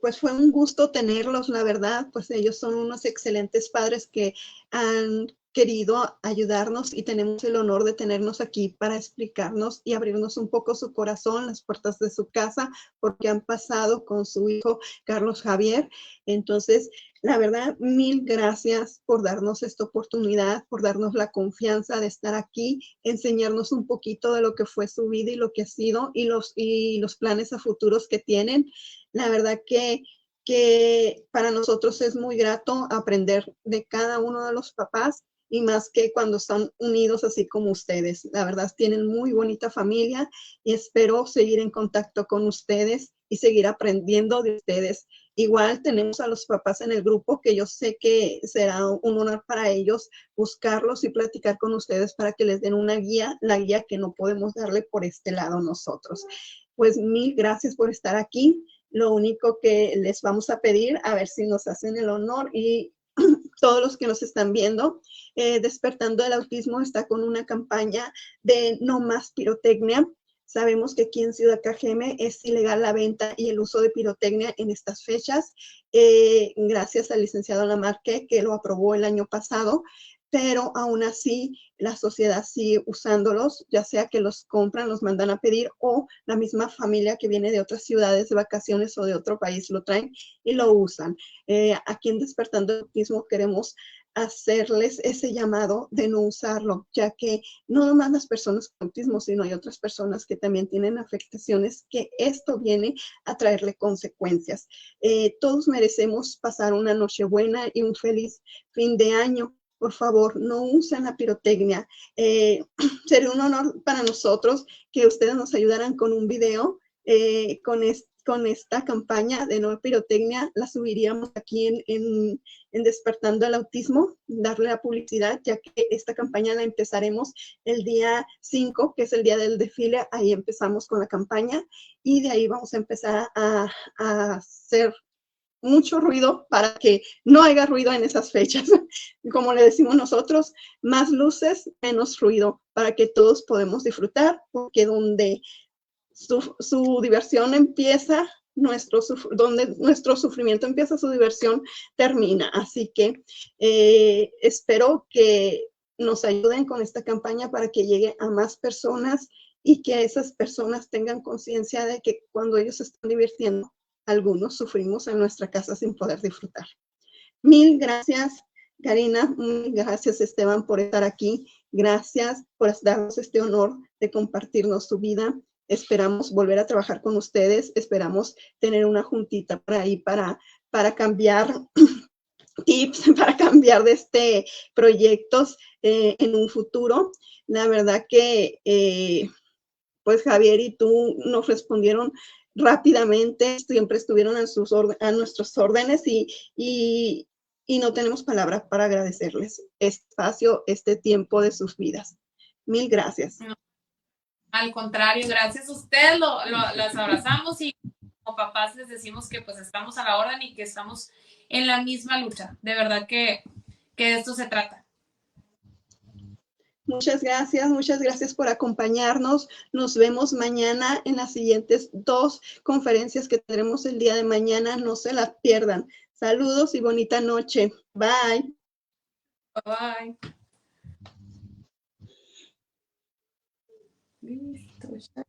Pues fue un gusto tenerlos, la verdad, pues ellos son unos excelentes padres que han querido ayudarnos y tenemos el honor de tenernos aquí para explicarnos y abrirnos un poco su corazón, las puertas de su casa, porque han pasado con su hijo Carlos Javier. Entonces, la verdad, mil gracias por darnos esta oportunidad, por darnos la confianza de estar aquí, enseñarnos un poquito de lo que fue su vida y lo que ha sido y los planes a futuros que tienen. La verdad que para nosotros es muy grato aprender de cada uno de los papás y más que cuando están unidos así como ustedes. La verdad, tienen muy bonita familia y espero seguir en contacto con ustedes y seguir aprendiendo de ustedes. Igual tenemos a los papás en el grupo que yo sé que será un honor para ellos buscarlos y platicar con ustedes para que les den una guía, la guía que no podemos darle por este lado nosotros. Pues mil gracias por estar aquí. Lo único que les vamos a pedir, a ver si nos hacen el honor y todos los que nos están viendo, Despertando el Autismo está con una campaña de no más pirotecnia. Sabemos que aquí en Ciudad Cajeme es ilegal la venta y el uso de pirotecnia en estas fechas, gracias al licenciado Lamarque, que lo aprobó el año pasado, pero aún así la sociedad sigue usándolos, ya sea que los compran, los mandan a pedir, o la misma familia que viene de otras ciudades de vacaciones o de otro país lo traen y lo usan. Aquí en Despertando el Autismo queremos hacerles ese llamado de no usarlo, ya que no nomás las personas con autismo, sino hay otras personas que también tienen afectaciones que esto viene a traerle consecuencias. Todos merecemos pasar una noche buena y un feliz fin de año. Por favor, no usen la pirotecnia. Sería un honor para nosotros que ustedes nos ayudaran con un video, con esta campaña de no pirotecnia. La subiríamos aquí en Despertando el Autismo, darle la publicidad, ya que esta campaña la empezaremos el día 5, que es el día del desfile. Ahí empezamos con la campaña y de ahí vamos a empezar a hacer mucho ruido para que no haya ruido en esas fechas. Como le decimos nosotros, más luces, menos ruido, para que todos podamos disfrutar, porque donde su diversión empieza, donde nuestro sufrimiento empieza, su diversión termina. Así que espero que nos ayuden con esta campaña para que llegue a más personas y que esas personas tengan conciencia de que cuando ellos se están divirtiendo, algunos sufrimos en nuestra casa sin poder disfrutar. Mil gracias, Karina. Mil gracias, Esteban, por estar aquí. Gracias por darnos este honor de compartirnos su vida. Esperamos volver a trabajar con ustedes. Esperamos tener una juntita por ahí para cambiar tips, para cambiar de proyectos en un futuro. La verdad que pues Javier y tú nos respondieron rápidamente, siempre estuvieron a nuestras órdenes y no tenemos palabras para agradecerles espacio, este tiempo de sus vidas. Mil gracias. No, al contrario, gracias a ustedes, las abrazamos y como papás les decimos que pues estamos a la orden y que estamos en la misma lucha. De verdad que de esto se trata. Muchas gracias por acompañarnos. Nos vemos mañana en las siguientes 2 conferencias que tendremos el día de mañana. No se las pierdan. Saludos y bonita noche. Bye. Bye. Listo, ya.